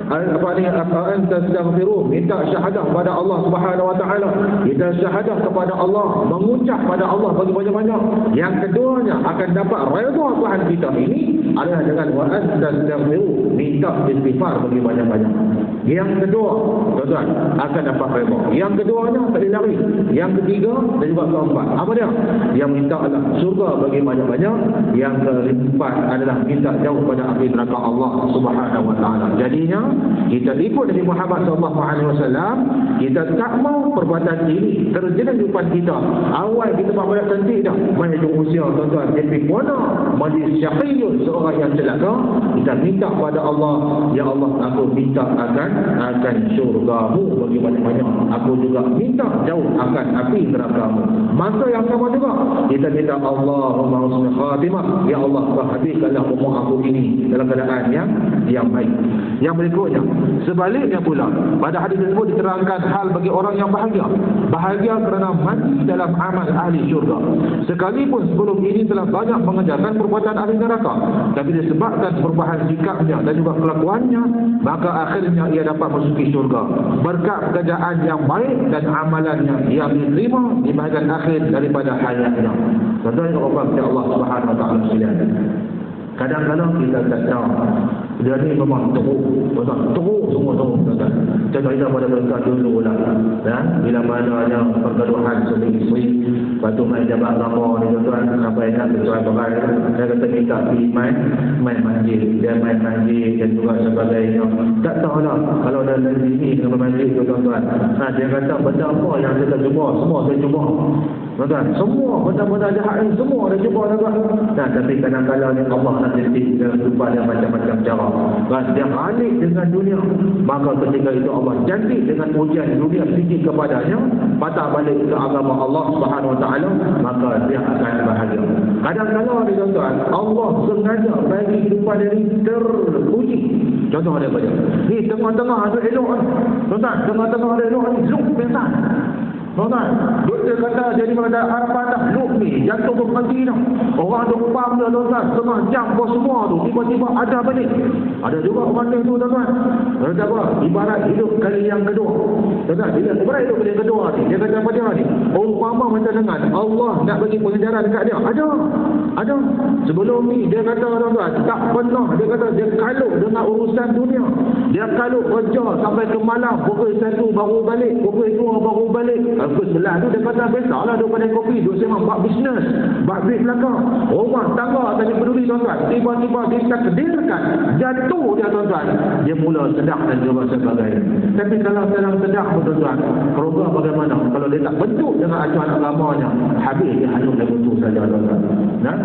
Anta astaghfiru, minta syahadah kepada Allah Subhanahu Wa Taala. Kita syahadah kepada Allah, mengucap pada Allah bagi banyak-banyak. Yang keduanya akan dapat redha Tuhan kita ini adalah dengan wa anta astaghfiru, minta istighfar bagi banyak-banyak. Yang kedua, tuan-tuan, akan dapat redha. Yang keduanya tak dilari. Yang ketiga dan juga keempat, apa dia? Yang minta adalah surga bagi banyak-banyak. Yang keempat adalah minta jauh pada api neraka Allah Subhanahu Wa Taala. Jadinya kita ikut Nabi Muhammad SAW, kita tak mau perbuatan ini terjadi di depan kita. Awal kita buat banyak cantik dah, banyak usia tuan-tuan, tapi mana majlis syaqiyun, seorang yang celaka, kita minta pada Allah, ya Allah, aku minta akan syurgamu bagi banyak-banyak. Aku juga minta jauh akan api nerakamu. Masa yang sama juga kita minta Allahumma husnul khatimah, ya Allah, habiskanlah umur aku ini dalam keadaan yang baik. Yang berikutnya, sebaliknya pula, pada hadis tersebut diterangkan hal bagi orang yang bahagia. Bahagia kerana mati dalam amal ahli syurga. Sekalipun sebelum ini telah banyak mengerjakan perbuatan ahli neraka, tapi disebabkan perubahan sikapnya dan juga kelakuannya, maka akhirnya ia dapat masuki syurga berkat pekerjaan yang baik dan amalannya yang diterima di bahagian akhir daripada hayatnya. Tuan-tuan yang Allah Subhanahu Wa Taala sekalian, kadang-kadang kita tak tahu dia ni memang teruk semua tuan-tuan. Kita pada mereka dulu lah dan bila mana ada pergaduhan suami isteri, lepas tu main jabat gambar ni tuan-tuan, sampai nak bercerai-berai, saya kata minta pergi main masjid, dia main masjid dan juga sebagainya. Tak tahulah kalau dah dari sini dengan masjid tu tuan-tuan, dia kata benda apa yang kita cuba, semua saya cuba tuan-tuan, semua benda-benda jahat ni semua dia cuba tuan-tuan. Tapi kadang-kadang Allah nak didik dengan berbagai macam-macam cara. Dan dia balik dengan dunia, maka ketika itu Allah janji dengan ujian dunia sedikit kepadanya, patah balik ke agama Allah Subhanahu Wa Taala, maka dia akan bahagia. Kadang-kadang tuan-tuan, Allah sengaja bagi kehidupan dia ni teruji. Contoh ada banyak. Ni tengah-tengah ada elok ni. Tuan-tuan, tengah-tengah ada elok ni, zuk pesan. Tuan-tuan, doktor kata jadi pada harapan dah loop ni, jantung berhenti dah. Orang duk pam dia tuan-tuan, setengah jam bos semua tu, tiba-tiba ada balik. Ada juga orang lain tu tuan-tuan. Kata apa? Ibarat hidup kali yang kedua. Tuan-tuan, ibarat hidup kali yang kedua ni, dia kata apa dia ni? Umpama macam dengan Allah nak bagi pengajaran dekat dia. Ada. Sebelum ni dia kata tuan-tuan, tak pernah, dia kata dia kalut dengan urusan dunia. Dia kalut kerja sampai ke malam, pukul 1 baru balik, pukul 2 baru balik. Pukul 11 tu dia kata biasalah duk pada kopi, duk sembang buat bisnes, buat duit belakang. Rumah tangga tak peduli tuan-tuan. Tiba-tiba ditakdirkan jatuh dia tuan-tuan. Dia mula sedar dan juga sebagainya. Tapi kalau dalam sedar tuan-tuan, program bagaimana? Kalau dia tak bentuk dengan acuan agamanya, habis dia hanya dia bentuk saja tuan-tuan.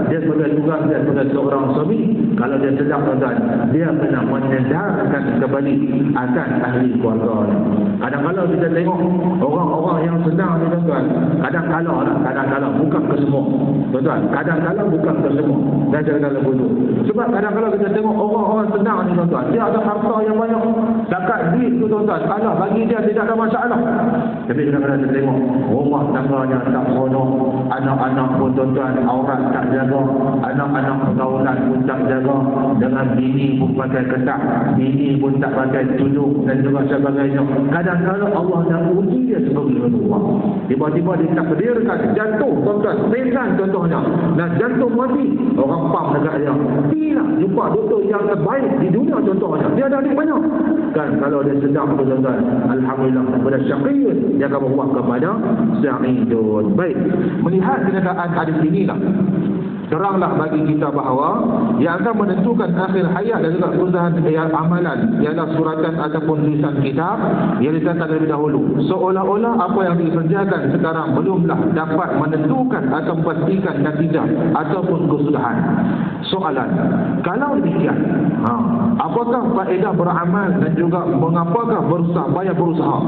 Dia sebagai tugas dia sebagai seorang suami, kalau dia sedar tuan-tuan, dia kena menyedarkan kembali akan ahli keluarga. Kadang-kadang kita tengok orang-orang yang senang ni tuan-tuan, kadang-kadang bukan ke semua. Tuan-tuan, kadang-kadang bukan ke semua. Dan jangan lagu tu. Sebab kadang-kadang kita tengok orang-orang senang ni tuan-tuan, dia ada harta yang banyak. Zakat duit tu tuan-tuan, Allah bagi dia tidak ada masalah. Tapi kadang-kadang kita tengok rumah tangganya tak seronok, anak-anak pun tuan-tuan aurat tak jaga, anak-anak pergaulan pun tak jaga, dengan bini pun pakai ketat, bini pun tak pakai tudung dan juga sebagainya. Kadang-kadang Allah nak uji dia sebagai Allah. Tiba-tiba ditakdirkan jatuh tuan-tuan, pingsan contohnya, dan jantung mati, orang pam dekat dia. Bila jumpa doktor yang terbaik di dunia contohnya, dia ada duit banyak. Kan kalau dia sedang tuan-tuan, alhamdulillah, kepada syaqiyun, dia akan berbuat kepada sa'idun. Baik, melihat kenyataan hadis inilah teranglah bagi kita bahawa yang akan menentukan akhir hayat dan juga kesudahan amalan ialah suratan ataupun tulisan kitab yang dicatat lebih dahulu. Seolah-olah apa yang dikerjakan sekarang belumlah dapat menentukan atau memastikan natijah ataupun kesudahan. Soalan, kalau demikian, apakah faedah beramal dan juga mengapakah berusaha?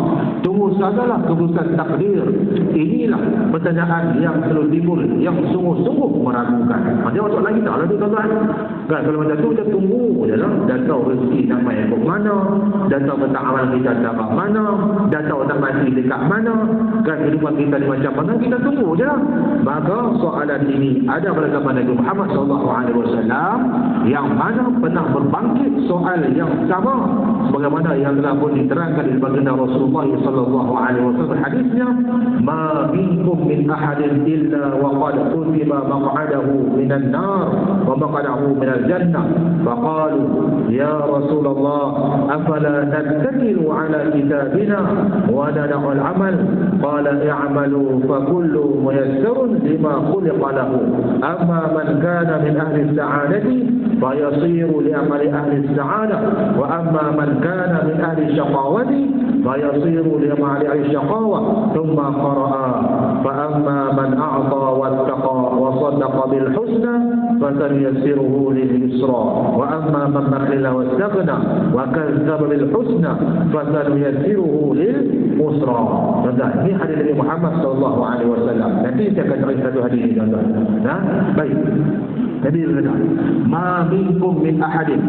Tunggu sajalah keputusan takdir. Inilah pertanyaan yang selalu timbul, yang sungguh-sungguh meragukan. Dia soalan kita lah tu tuan-tuan. Kan kalau macam tu kita tunggu je lah. Dah tahu rezeki nak main ke mana, dah tahu tentang amal kita dekat mana, dah tahu nak mati dekat mana, kan kehidupan kita di macam mana, kita tunggu je lah. Maka soalan ini ada pada zaman Nabi Muhammad SAW yang mana pernah berbangkit soal yang sama sebagaimana yang telah pun diterangkan di baginda Rasulullah SAW. Hadisnya, ma minkum min ahadin illa wa qad kutiba maq'adahu minan nar wa maq'adahu minal jannah. Faqalu ya Rasulullah afala nattakilu ala kitabina wa nada'u al-amal. Qala i'malu fa kullu muyassarun lima khuliqa lahu. Amma man kana min ahli as-sa'adati fa yasiru li amali ahli as-sa'adah wa amma man kana min ahli ash-shaqawati fa yasiru li amali ahli ash-shaqawah. Thumma qara'a fa amma man a'ta wattaqa wa saddaqa bil husna fasanuyassiruhu lil yusra wa amma man bakhila wastaghna wa kadzdzaba bil husna fasanuyassiruhu lil usra. Tuan-tuan, ini hadis Nabi Muhammad SAW. Nanti saya akan cerita satu hadis ini tuan-tuan. Baik. Jadi berkata, ma minkum min ahadin,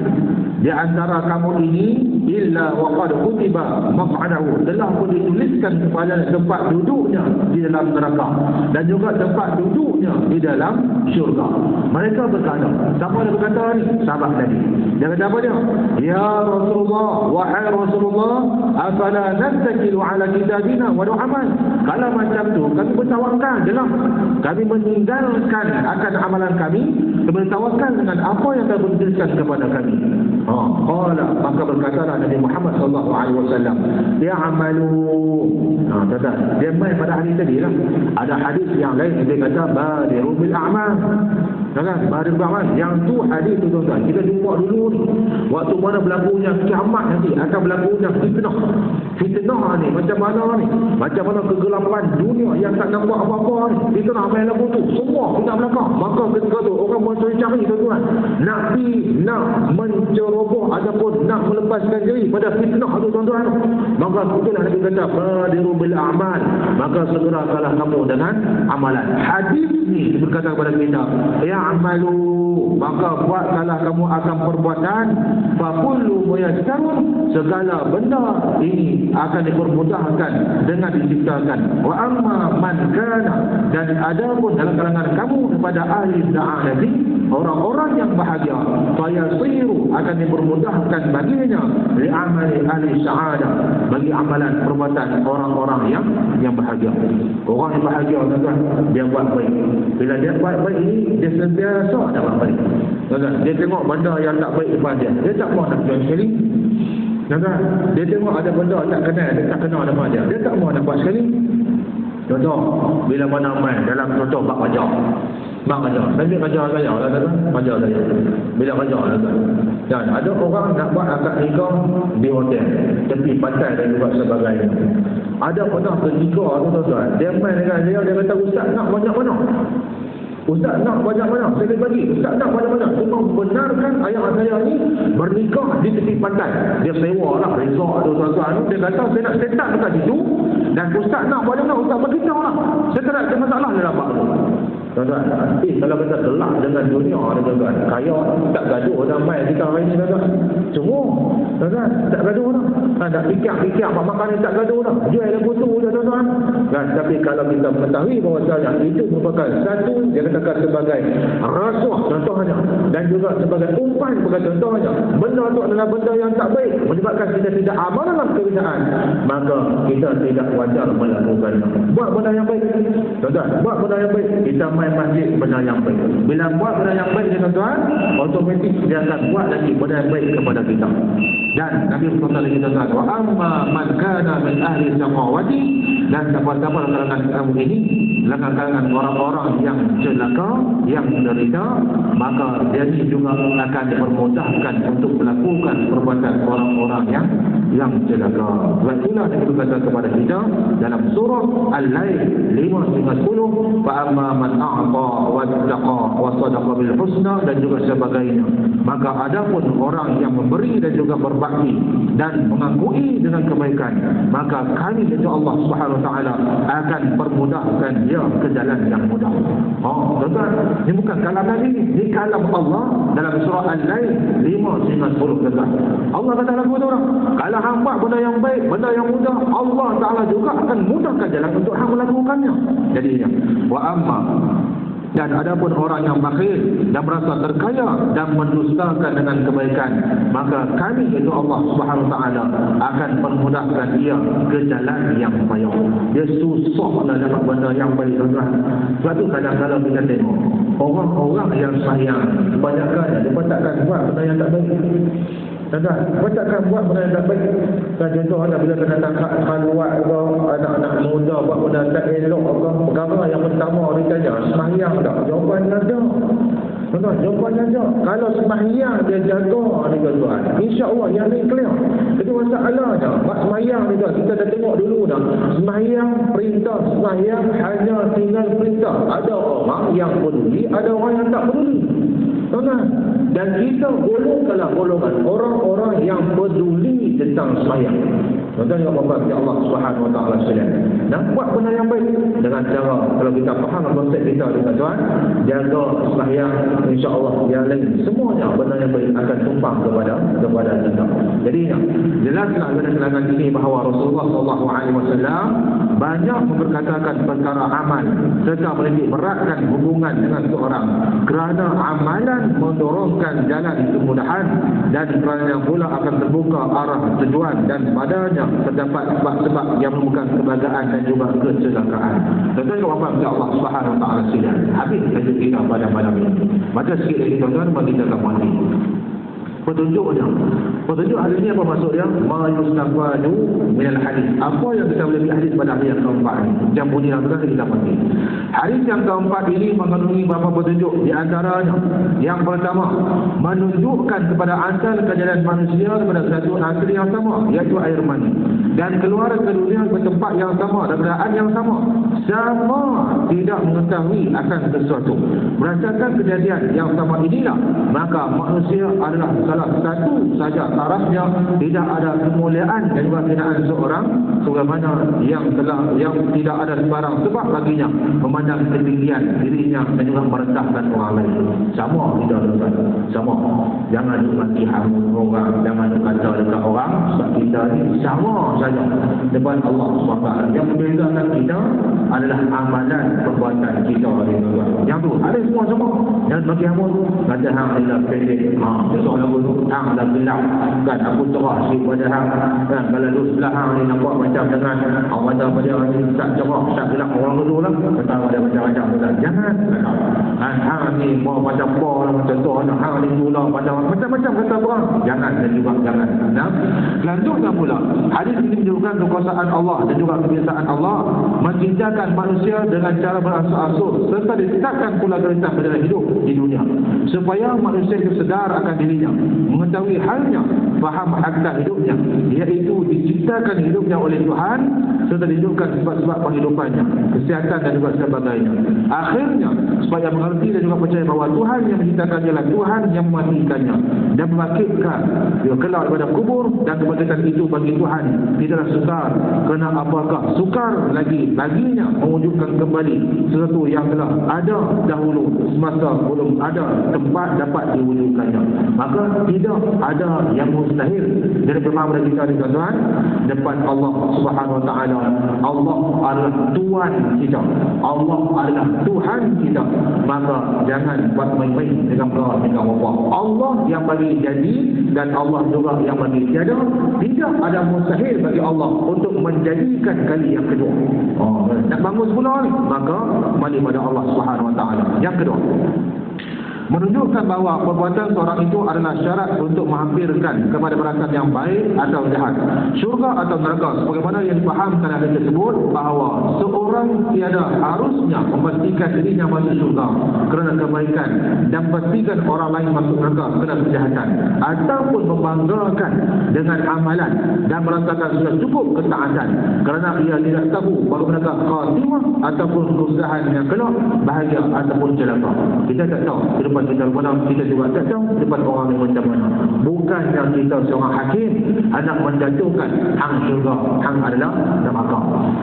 di antara kamu ini illa wa qad kutiba maq'adahu, telah pun dituliskan kepada tempat duduknya di dalam neraka dan juga tempat duduknya di dalam syurga. Mereka berkata, siapa dia berkata ni? Sahabat tadi. Dia kata apa dia? Ya Rasulullah, wahai Rasulullah, afala nattakilu ala kitabina wa nu'amal. Kalau macam tu, kami bertawakal jelah. Kami meninggalkan akan amalan kami, bertawakal dengan apa yang telah diberikan kepada kami. Qala, maka berkatalah Nabi Muhammad SAW, dia amalu. Dia main pada hadis tadi lah. Ada hadis yang lain dia kata badiru bil a'mal. Badiru bil a'mal. Yang tu hadis tu tuan-tuan, kita jumpa dulu ni. Waktu mana berlakunya kiamat nanti, akan berlakunya fitnah. Fitnah ni macam mana ni? Macam mana kegelapan dunia yang tak nampak apa-apa ni. Fitnah main lagu tu, semua kita belakang. Maka ketika tu orang mencari tuan-tuan, nak menceroboh ataupun nak melepaskan diri pada fitnah tu tuan-tuan. Maka itulah Nabi kata badiru bil a'mal, maka segerakanlah kamu dengan amalan. Hadis ni berkata kepada kita, ya amalu, maka buatkanlah kamu akan perbuatan, fa kullu muyassarun, segala benda ini akan dipermudahkan dengan diciptakan. Wa amma man kana, dan ada pun dalam kalangan kamu kepada ahli sa'adati, orang-orang yang bahagia, fa yasiru, akan dipermudahkan baginya li amali ahli sa'adah, bagi amalan perbuatan orang-orang yang bahagia. Orang yang bahagia tuan-tuan, dia buat baik. Bila dia buat baik ini, dia sentiasa dapat baik. Tuan-tuan, dia tengok benda yang tak baik depan dia tak mau nak jual sekali. Tuan-tuan, dia tengok ada benda tak kenal depan dia tak mau nak buat sekali. Contoh, bila mana main dalam contoh bak raja. Sambil raja saya lah tuan-tuan. Raja saya. Bila raja lah tuan. Dan ada orang nak buat akad nikah di hotel, tepi pantai dan juga sebagainya. Ada pernah ketiga tu tuan-tuan, dia main dengan dia kata, ustaz nak banyak mana? Ustaz nak banyak mana? Saya bagi. Ustaz nak banyak mana? Cuma benarkan ayah saya ni bernikah di tepi pantai. Dia sewa lah resort atau tuan-tuan. Dia kata saya nak set up dekat situ. Dan Ustaz nak banyak mana? Ustaz beritahu lah. Saya tak ada masalah dalam bab tu. Tuan-tuan, kalau kita gelap dengan dunia ni tuan-tuan, kaya tak gaduh ramai kita hari ni tuan-tuan. Cuma tuan-tuan tak gaduh dah. Tak fikir-fikir apa makan ni tak gaduh dah. Jual lagu tu dah tuan-tuan. Kan, tapi kalau kita mengetahui bahawasanya itu merupakan satu dia katakan sebagai rasuah contohnya dan juga sebagai umpan sebagai contohnya, benda tu adalah benda yang tak baik menyebabkan kita tidak amal dalam kebiasaan, maka kita tidak wajar melakukannya. Buat benda yang baik tuan-tuan, buat benda yang baik. Kita main masjid benda yang baik. Bila buat benda yang baik tuan-tuan, otomatik dia akan buat lagi benda yang baik kepada kita. Dan Nabi sallallahu alaihi wasallam wa amma man kana min ahli samawati, dan siapa-siapa kalangan kamu ini, kalangan orang-orang yang celaka, yang menderita, maka dia juga akan dipermudahkan untuk melakukan perbuatan orang-orang yang celaka. Sebab itulah Nabi berkata kepada kita dalam surah Al-Lail 5-10, fa amma man a'ta wa taqa wa sadaqa bil husna, dan juga sebagainya. Maka adapun orang yang memberi dan juga berbakti dan mengakui dengan kebaikan, maka kami itu Allah Subhanahu wa taala akan permudahkan dia ke jalan yang mudah. Tuan-tuan, ini bukan kalam Nabi, ini kalam Allah dalam surah Al-Lail 5-10 kata. Allah kata lagu tu orang, kalau hang buat benda yang baik, benda yang mudah, Allah Taala juga akan mudahkan jalan untuk hang melakukannya. Jadinya wa amma, dan adapun orang yang bakhil dan merasa terkaya dan mendustakan dengan kebaikan, maka kami itu Allah Subhanahu wa taala akan permudahkan dia ke jalan yang payah. Dia susah nak dapat benda yang baik tuan-tuan. Sebab tu kadang-kadang kita tengok orang-orang yang sayang kebanyakan dia takkan buat benda yang tak baik. Tuan-tuan, mereka takkan buat benda yang tak baik. Contoh ada bila kena tangkap khalwat ke, anak-anak muda buat benda tak elok ke, perkara yang pertama dia tanya, sembahyang tak? Jawapan ada. Tuan-tuan, jawapan ada. Kalau sembahyang dia jaga ni tuan-tuan, insya-Allah yang ni clear. Jadi masalahnya, bab sembahyang ni tuan, kita dah tengok dulu dah. Sembahyang, perintah sembahyang hanya tinggal perintah. Ada orang yang peduli, ada orang yang tak peduli. Tuan-tuan, dan kita golongkanlah golongan orang-orang yang peduli tentang sembahyang. Tuan-tuan yang berhormat ya Allah Subhanahu wa taala sekalian. Dan buat benda yang baik dengan cara, kalau kita faham konsep kita tuan-tuan, jaga sembahyang, insya-Allah yang lain semuanya benda yang baik akan tumpang kepada kita. Jadi jelaslah dalam ini bahawa Rasulullah sallallahu alaihi wasallam banyak memperkatakan perkara amal serta menitik beratkan hubungan dengan seorang kerana amalan mendorongkan jalan kemudahan, dan kerana pula akan terbuka arah tujuan, dan padanya terdapat sebab-sebab yang menemukan kebahagiaan dan juga kecelakaan. Tuan-tuan yang berhormat Allah Subhanahu wa taala sekalian, habis tajuk kita pada malam ini. Baca sikit lagi tuan-tuan bagi kita mandi. Petunjuk hari ini apa maksud dia? Ma yustafadu minal hadis. Apa yang kita boleh hadis pada hari yang keempat ini? Yang bunyi langsung kita panggil. Hadis yang keempat ini mengandungi beberapa petunjuk. Di antaranya, yang pertama, menunjukkan kepada asal kejadian manusia kepada satu asal yang sama, iaitu air mani, dan keluar ke dunia ke tempat yang sama dan keadaan yang sama, tidak mengetahui akan sesuatu. Berdasarkan kejadian yang sama inilah, maka manusia adalah salah satu saja tarafnya, tidak ada kemuliaan dan juga hinaan seorang sebagaimana yang tidak ada sebarang sebab baginya memandang ketinggian dirinya dan juga merendahkan orang lain. Sama tidak tuan, sama. Jangan maki hamun orang, jangan kata dekat orang, sebab kita ni sama saja depan Allah SWT. Yang membezakan kita adalah amalan perbuatan kita ni tuan. Yang tu ada semua sama. Jangan maki hamun, kata hang adalah pendek. Besok lagu tu hang dah gelap kan, aku cerah sikit pada hang kan. Kalau duduk sebelah hang ni nampak macam dengan orang kata pada ni tak cerah, tak gelap, orang duduk lah kata ada macam-macam tuan. Jangan hang ni mau macam apa lah, contoh hang ni pula macam-macam kata orang. Jangan, dan juga jangan. Selanjutnya pula hadis ini menunjukkan kekuasaan Allah dan juga kebiasaan Allah menciptakan manusia dengan cara berasal-asal, serta ditetapkan pula perintah berjalan hidup di dunia supaya manusia itu sedar akan dirinya mengetahui halnya, faham hakta hidupnya, iaitu diciptakan hidupnya oleh Tuhan serta dihidupkan sebab-sebab penghidupannya, kesihatan dan juga sebagainya. Akhirnya supaya mengerti dan juga percaya bahawa Tuhan yang menciptakannya adalah Tuhan yang mematikannya dan membangkitkan dia kelak daripada kubur, dan kebangkitan itu bagi Tuhan tidaklah sukar. Kerana apakah sukar baginya mewujudkan kembali sesuatu yang telah ada dahulu semasa belum ada tempat dapat diwujudkannya. Maka tidak ada yang mustahil. Jadi pemahaman kita ni tuan-tuan, depan Allah Subhanahu Wa Taala, Allah adalah Tuhan kita, Allah adalah Tuhan kita. Maka jangan buat main-main dengan Allah. Allah yang bagi jadi dan Allah juga yang bagi tiada. Tidak ada mustahil bagi Allah untuk menjadikan kali yang kedua. Nak bangun semula ni, maka kembali pada Allah Subhanahu Wa Taala. Yang kedua, menunjukkan bahawa perbuatan seorang itu adalah syarat untuk menghampirkan kepada balasan yang baik atau jahat, syurga atau neraka, sebagaimana yang difahamkan hadis tersebut bahawa seorang tiada harusnya memastikan dirinya masuk syurga kerana kebaikan dan pastikan orang lain masuk neraka kerana kejahatan, ataupun membanggakan dengan amalan dan merasakan sudah cukup ketaatan kerana ia tidak tahu bagaimana khatimah ataupun kesusahan yang kelak, bahagia ataupun celaka. Kita tak tahu depan kita mana, kita juga tak tahu depan orang yang macam mana. Bukannya kita seorang hakim hendak menjatuhkan hang syurga, hang adalah neraka.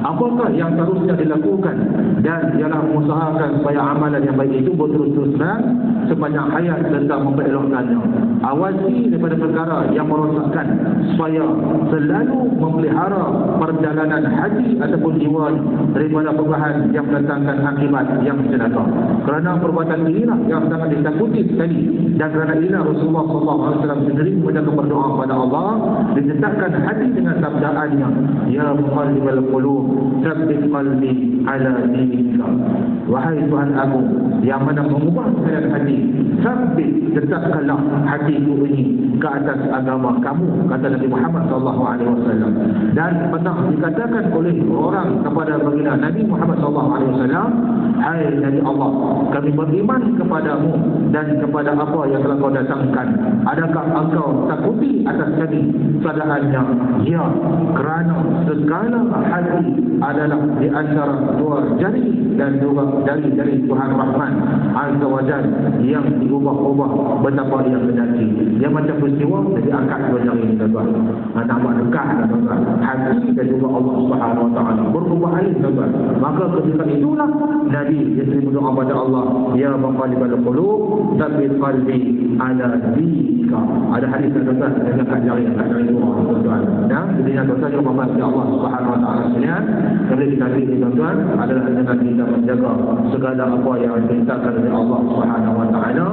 Apakah yang harusnya dilakukan dan ialah mengusahakan supaya amalan yang baik itu berterus-terus terang sepanjang hayat tentang memperelokkannya. Awasi daripada perkara yang merosakkan supaya selalu memelihara perjalanan hati ataupun jiwa daripada perubahan yang mendatangkan akibat yang celaka. Kerana perbuatan inilah yang sangat ditakuti sekali, dan kerana inilah Rasulullah SAW sendiri menjaga berdoa kepada Allah, ditetapkan hati dengan sabdaannya, ya muqallibal qulub tsabbit qalbi ala dinika. Wahai Tuhan aku yang mana mengubah keadaan hati, sabbit, tetapkanlah hatiku ini ke atas agama kamu, kata Nabi Muhammad SAW. Dan pernah dikatakan oleh orang kepada baginda Nabi Muhammad SAW, hai Nabi Allah, kami beriman kepadamu dan kepada apa yang telah kau datangkan. Adakah engkau takuti atas kami? Sadaannya, ya, kerana segala hati adalah di antara dua jari dan juga jari-jari Tuhan Rahman Azza wa Jalla yang diubah-ubah betapa dia kendaki. Dia macam peristiwa jadi angkat dua jari ini tuan-tuan. Nampak dekat tuan-tuan. Hati dan juga Allah Subhanahu Wa Taala berubah alih tuan-tuan. Maka ketika itulah Nabi dia sering berdoa kepada Allah, ya muqallibal qulub tsabbit qalbi ala dinika. Ada hadis tuan-tuan dengan angkat jari itu tuan-tuan. Dan jadi tuan-tuan juga memohon Allah Subhanahu Wa Taala sekalian, kerana kita ini tuan-tuan adalah dengan kita menjaga segala apa yang diperintahkan oleh Allah Subhanahu Wa Taala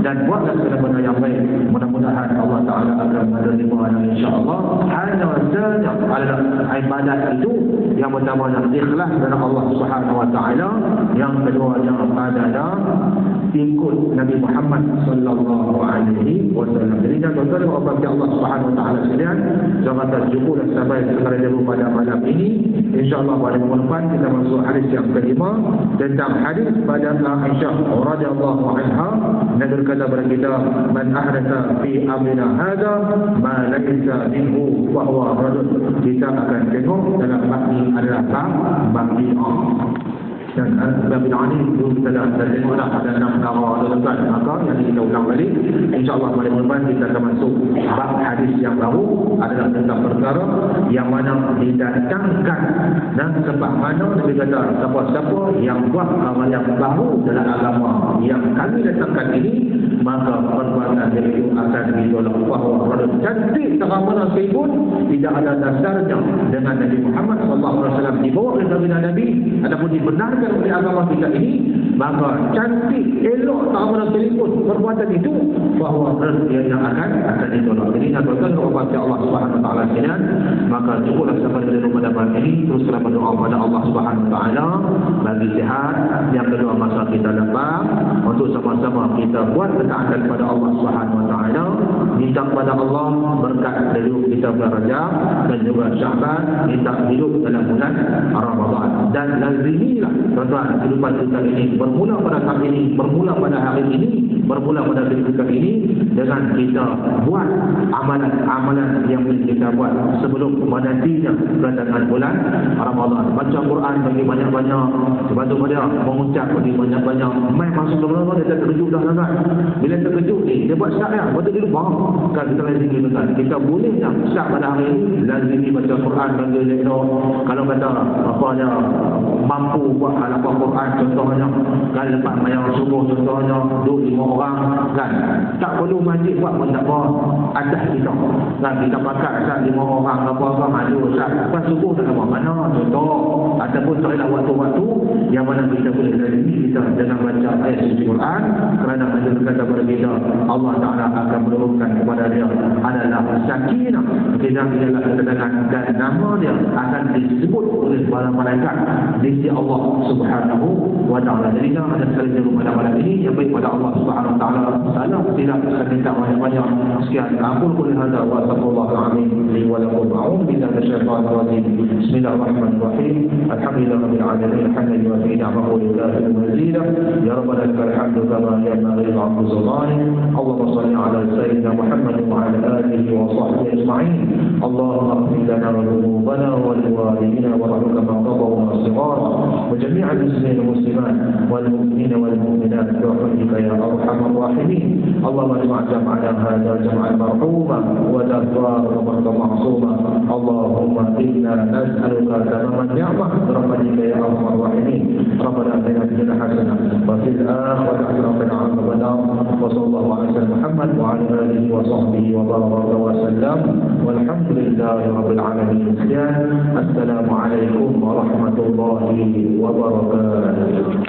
dan buatlah segala benda yang baik. Mudah-mudahan Allah Taala akan menerima insya-Allah. Hanya saja adalah ibadat itu yang pertama ikhlas kepada Allah Subhanahu Wa Taala, yang keduanya adalah ikut Nabi Muhammad sallallahu alaihi wasallam. Jadi tuan-tuan dan puan-puan Allah Subhanahu Wa Taala sekalian, jangan terjumpa sampai sekali dulu pada malam ini. Insya-Allah pada minggu depan kita masuk hadis yang kelima tentang hadis pada Aisyah radhiyallahu anha. Nabi berkata kepada kita, man ahdatha fi amrina hadza ma laysa minhu fa huwa rajul. Kita akan tengok dalam makni adalah bid'ah. Dan bid'ah ini belum kita dah tengoklah ada 6 perkara tuan-tuan. Maka yang kita ulang balik, insya-Allah pada minggu depan kita akan masuk bab hadis yang baru adalah tentang perkara yang mana didatangkan dan sebab mana Nabi kata siapa-siapa yang buat amalan baru dalam agama yang kami datangkan ini, maka perbuatan dia itu akan ditolak. Bahawa cantik tak mana pun tidak ada dasarnya dengan Nabi Muhammad SAW dibawa oleh Nabi ataupun dibenarkan oleh agama kita ini, maka cantik elok tak mana pun perbuatan itu bahawa dia yang akan ditolak. Jadi nak tuan-tuan kepada Allah Subhanahu Wa Taala sekalian, maka cukuplah sampai dari pada malam ini. Teruslah berdoa kepada Allah Subhanahu Wa Taala bagi sihat. Yang kedua, masa kita lapang untuk sama-sama kita buat ketaatan kepada Allah Subhanahu Wa Taala, minta kepada Allah berkat dari kita bulan Rajab dan juga Syaban, minta hidup dalam bulan Ramadan. Dan lazimilah tuan-tuan kehidupan kita ini bermula pada saat ini, bermula pada hari ini bermula pada ketika ini dengan kita buat amalan-amalan yang kita buat sebelum menantinya kedatangan bulan Ramadan. Baca Quran bagi banyak-banyak, lepas tu dia mengucap bagi banyak-banyak. Mai masuk Ramadan dia terkejut dah sangat. Bila terkejut ni dia buat start dah, betul dia lupa. Kan kita lazim dengan kita boleh tak start pada hari ini lazim baca Quran bagi dia. Kalau kata apa dia mampu buat halaman Quran contohnya, kan lepas mayang subuh contohnya 2-5 orang kan, tak perlu masjid buat pun tak apa, atas kita kan kita pakat saat 5 orang apa-apa maju saat lepas subuh tak apa mana contoh, ataupun terhadap waktu-waktu yang mana kita boleh lalui kita dengan baca ayat suci Quran, kerana ada berkata kepada kita Allah Ta'ala akan menurunkan kepada dia adalah sakinah, kita adalah ketenangan, dan nama dia akan disebut oleh para malaikat di sisi Allah Subhanahu wa Ta'ala. Jadi jangan ada sekali di rumah malam ini yang baik pada Allah Subhanahu wa Ta'ala. Salam tidak saya minta banyak-banyak. Sekian aku qul hadza wa sallallahu alaihi li wa lakum a'udzu billahi minasyaitonir rajim. Bismillahirrahmanirrahim. Alhamdulillahirabbil alamin. Alhamdulillah wa ni'mahu lillahi al-mazida. Ya rabbana lakal hamdu kama yanbaghi li 'azimi sultanik. Allahumma shalli ala sayyidina Muhammad wa ala alihi wa sahbihi ajma'in. Allahumma ighfir lana wa dhunubana wa liwalidina wa rahmaka ma qadara wa sighara wa jami'al muslimin wal muslimat wal mu'minina wal mu'minat bi rahmatika ya arhamar rahimin. Allahumma ijma' jam'ana hadha jam'an marhuma wa darra wa ma'suma. Allahumma inna nas'aluka tamaman ni'mah bi rahmatika ya arhamar rahimin. Rabbana atina fid dunya hasanah wa fil akhirati hasanah wa qina adhaban nar. Wa sallallahu ala sayyidina Muhammad wa ala alihi wa sahbihi wa baraka wa sallam. Walhamdulillahi rabbil alamin. Assalamu alaikum warahmatullahi wabarakatuh.